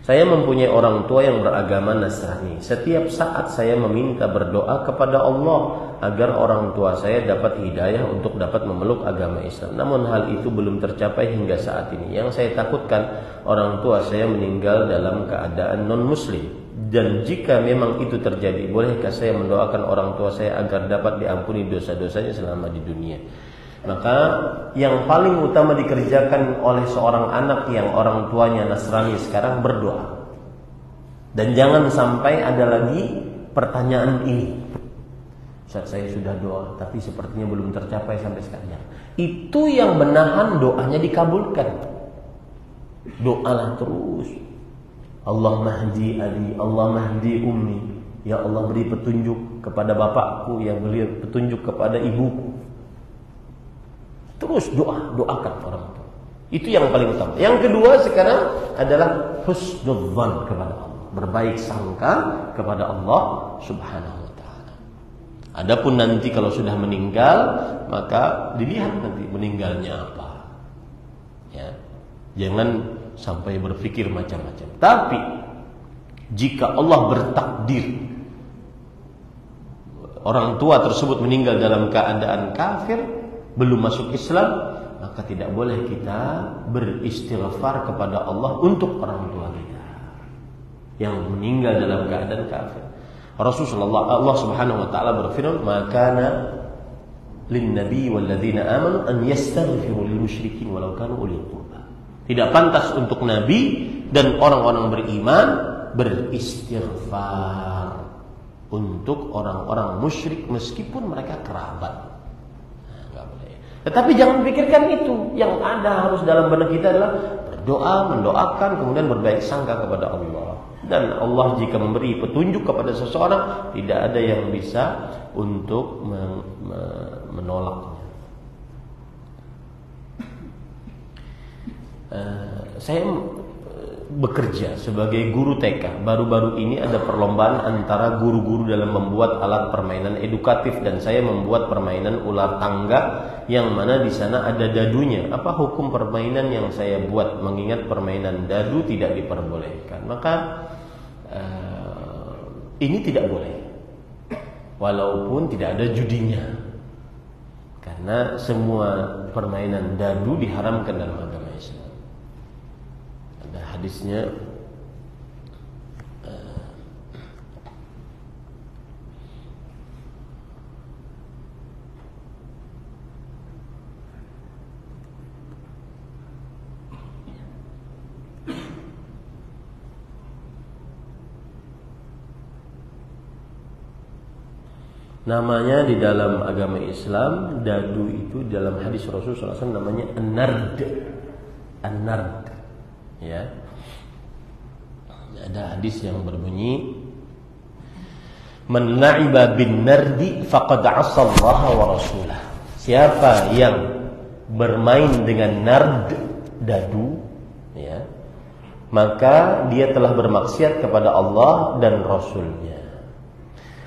Speaker 1: Saya mempunyai orang tua yang beragama Nasrani. Setiap saat saya meminta berdoa kepada Allah agar orang tua saya dapat hidayah untuk dapat memeluk agama Islam. Namun hal itu belum tercapai hingga saat ini. Yang saya takutkan orang tua saya meninggal dalam keadaan non-muslim. Dan jika memang itu terjadi, bolehkah saya mendoakan orang tua saya agar dapat diampuni dosa-dosanya selama di dunia? Maka yang paling utama dikerjakan oleh seorang anak yang orang tuanya Nasrani sekarang berdoa. Dan jangan sampai ada lagi pertanyaan ini. Ustaz, saya sudah doa tapi sepertinya belum tercapai sampai sekarang. Itu yang menahan doanya dikabulkan. Doalah terus. Allah mahdi abi, Allah mahdi ummi. Ya Allah beri petunjuk kepada bapakku, yang beri petunjuk kepada ibuku. Terus doakan orang tua. Itu yang paling utama. Yang kedua sekarang adalah husnudzan kepada Allah, berbaik sangka kepada Allah Subhanahu wa taala. Adapun nanti kalau sudah meninggal, maka dilihat nanti meninggalnya apa. Ya. Jangan sampai berpikir macam-macam. Tapi jika Allah bertakdir orang tua tersebut meninggal dalam keadaan kafir, belum masuk Islam, maka tidak boleh kita beristighfar kepada Allah untuk orang tua kita yang meninggal dalam keadaan kafir. Rasulullah Allah Subhanahu wa taala berfirman, "Makana lin nabi wal ladzina amanu an yastaghfiru lil musyrikin walau kanu ulil qurba." Tidak pantas untuk nabi dan orang-orang beriman beristighfar untuk orang-orang musyrik meskipun mereka kerabat. Tetapi jangan pikirkan itu. Yang ada harus dalam benak kita adalah berdoa, mendoakan, kemudian berbaik sangka kepada Allah. Dan Allah jika memberi petunjuk kepada seseorang, tidak ada yang bisa untuk menolaknya. Saya bekerja sebagai guru TK. Baru-baru ini ada perlombaan antara guru-guru dalam membuat alat permainan edukatif, dan saya membuat permainan ular tangga yang mana di sana ada dadunya. Apa hukum permainan yang saya buat? Mengingat permainan dadu tidak diperbolehkan, maka ini tidak boleh, walaupun tidak ada judinya, karena semua permainan dadu diharamkan dalam agama Islam. Ada hadisnya, namanya di dalam agama Islam dadu itu dalam hadis Rasulullah SAW namanya an-nard. An-nard, ya. Ada hadis yang berbunyi, man la'iba bin nardi faqad 'asa Allah wa rasulah. Siapa yang bermain dengan nard, dadu, ya, maka dia telah bermaksiat kepada Allah dan Rasulnya.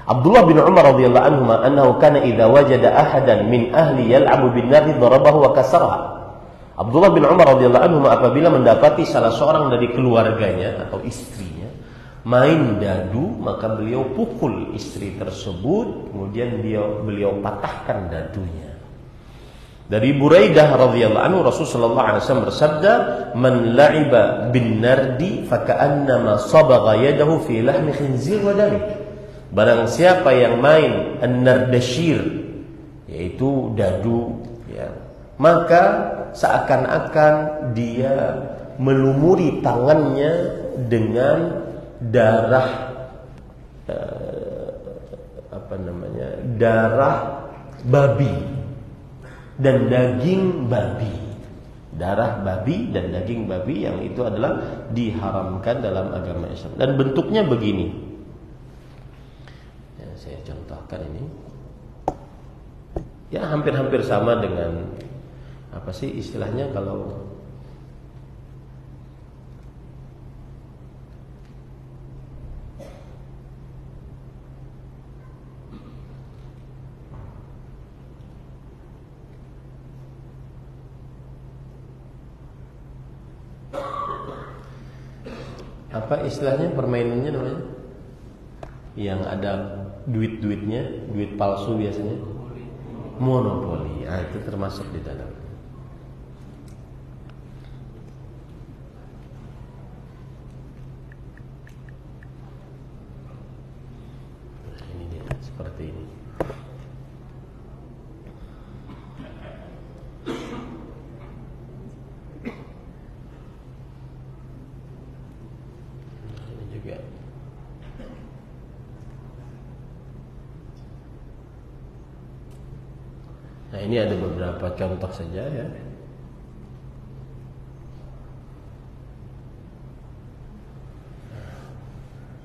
Speaker 1: Abdullah bin Umar radhiyallahu anhu annahu kana idza wajada ahadan min ahli yal'abu bin nardi darabahu wa kasaraha. Abdullah bin Umar radhiyallahu anhu apabila mendapati salah seorang dari keluarganya atau istrinya main dadu, maka beliau pukul istri tersebut, kemudian beliau patahkan dadunya. Dari Buraidah radhiyallahu anhu Rasulullah sallallahu alaihi wasallam bersabda, "Man la'iba bin nardi faka'annama sabagha yadahu fi lahmi khinzir wa dami." Barang siapa yang main an-nardashir, yaitu dadu, ya, maka seakan-akan dia melumuri tangannya dengan darah darah babi dan daging babi. Darah babi dan daging babi yang itu adalah diharamkan dalam agama Islam. Dan bentuknya begini. Saya contohkan ini, ya hampir-hampir sama dengan apa sih istilahnya kalau apa istilahnya permainannya namanya, yang ada duit-duitnya, duit palsu biasanya, monopoli. Nah, itu termasuk di dalam. Nah, ini dia seperti ini. Ini juga. Nah, ini ada beberapa contoh saja, ya.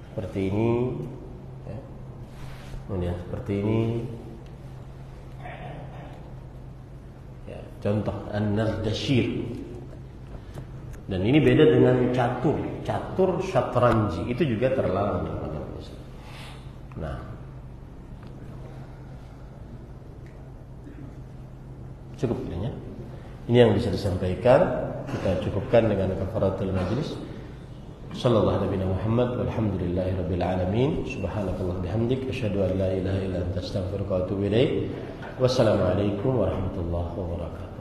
Speaker 1: Seperti ini, ya. Kemudian seperti ini, ya, contoh an-nardashir. Dan ini beda dengan catur. Catur syatranji itu juga terlarang dalam agama Islam. Nah, cukup ya. Ini yang bisa disampaikan. Kita cukupkan dengan kafaratul majlis. Sallallahu alaihi Muhammad walhamdulillahi rabbil alamin. Subhanakallah bihamdik asyhadu an la ilaha illa anta astaghfiruka wa atubu ilaik. Wassalamualaikum warahmatullahi wabarakatuh.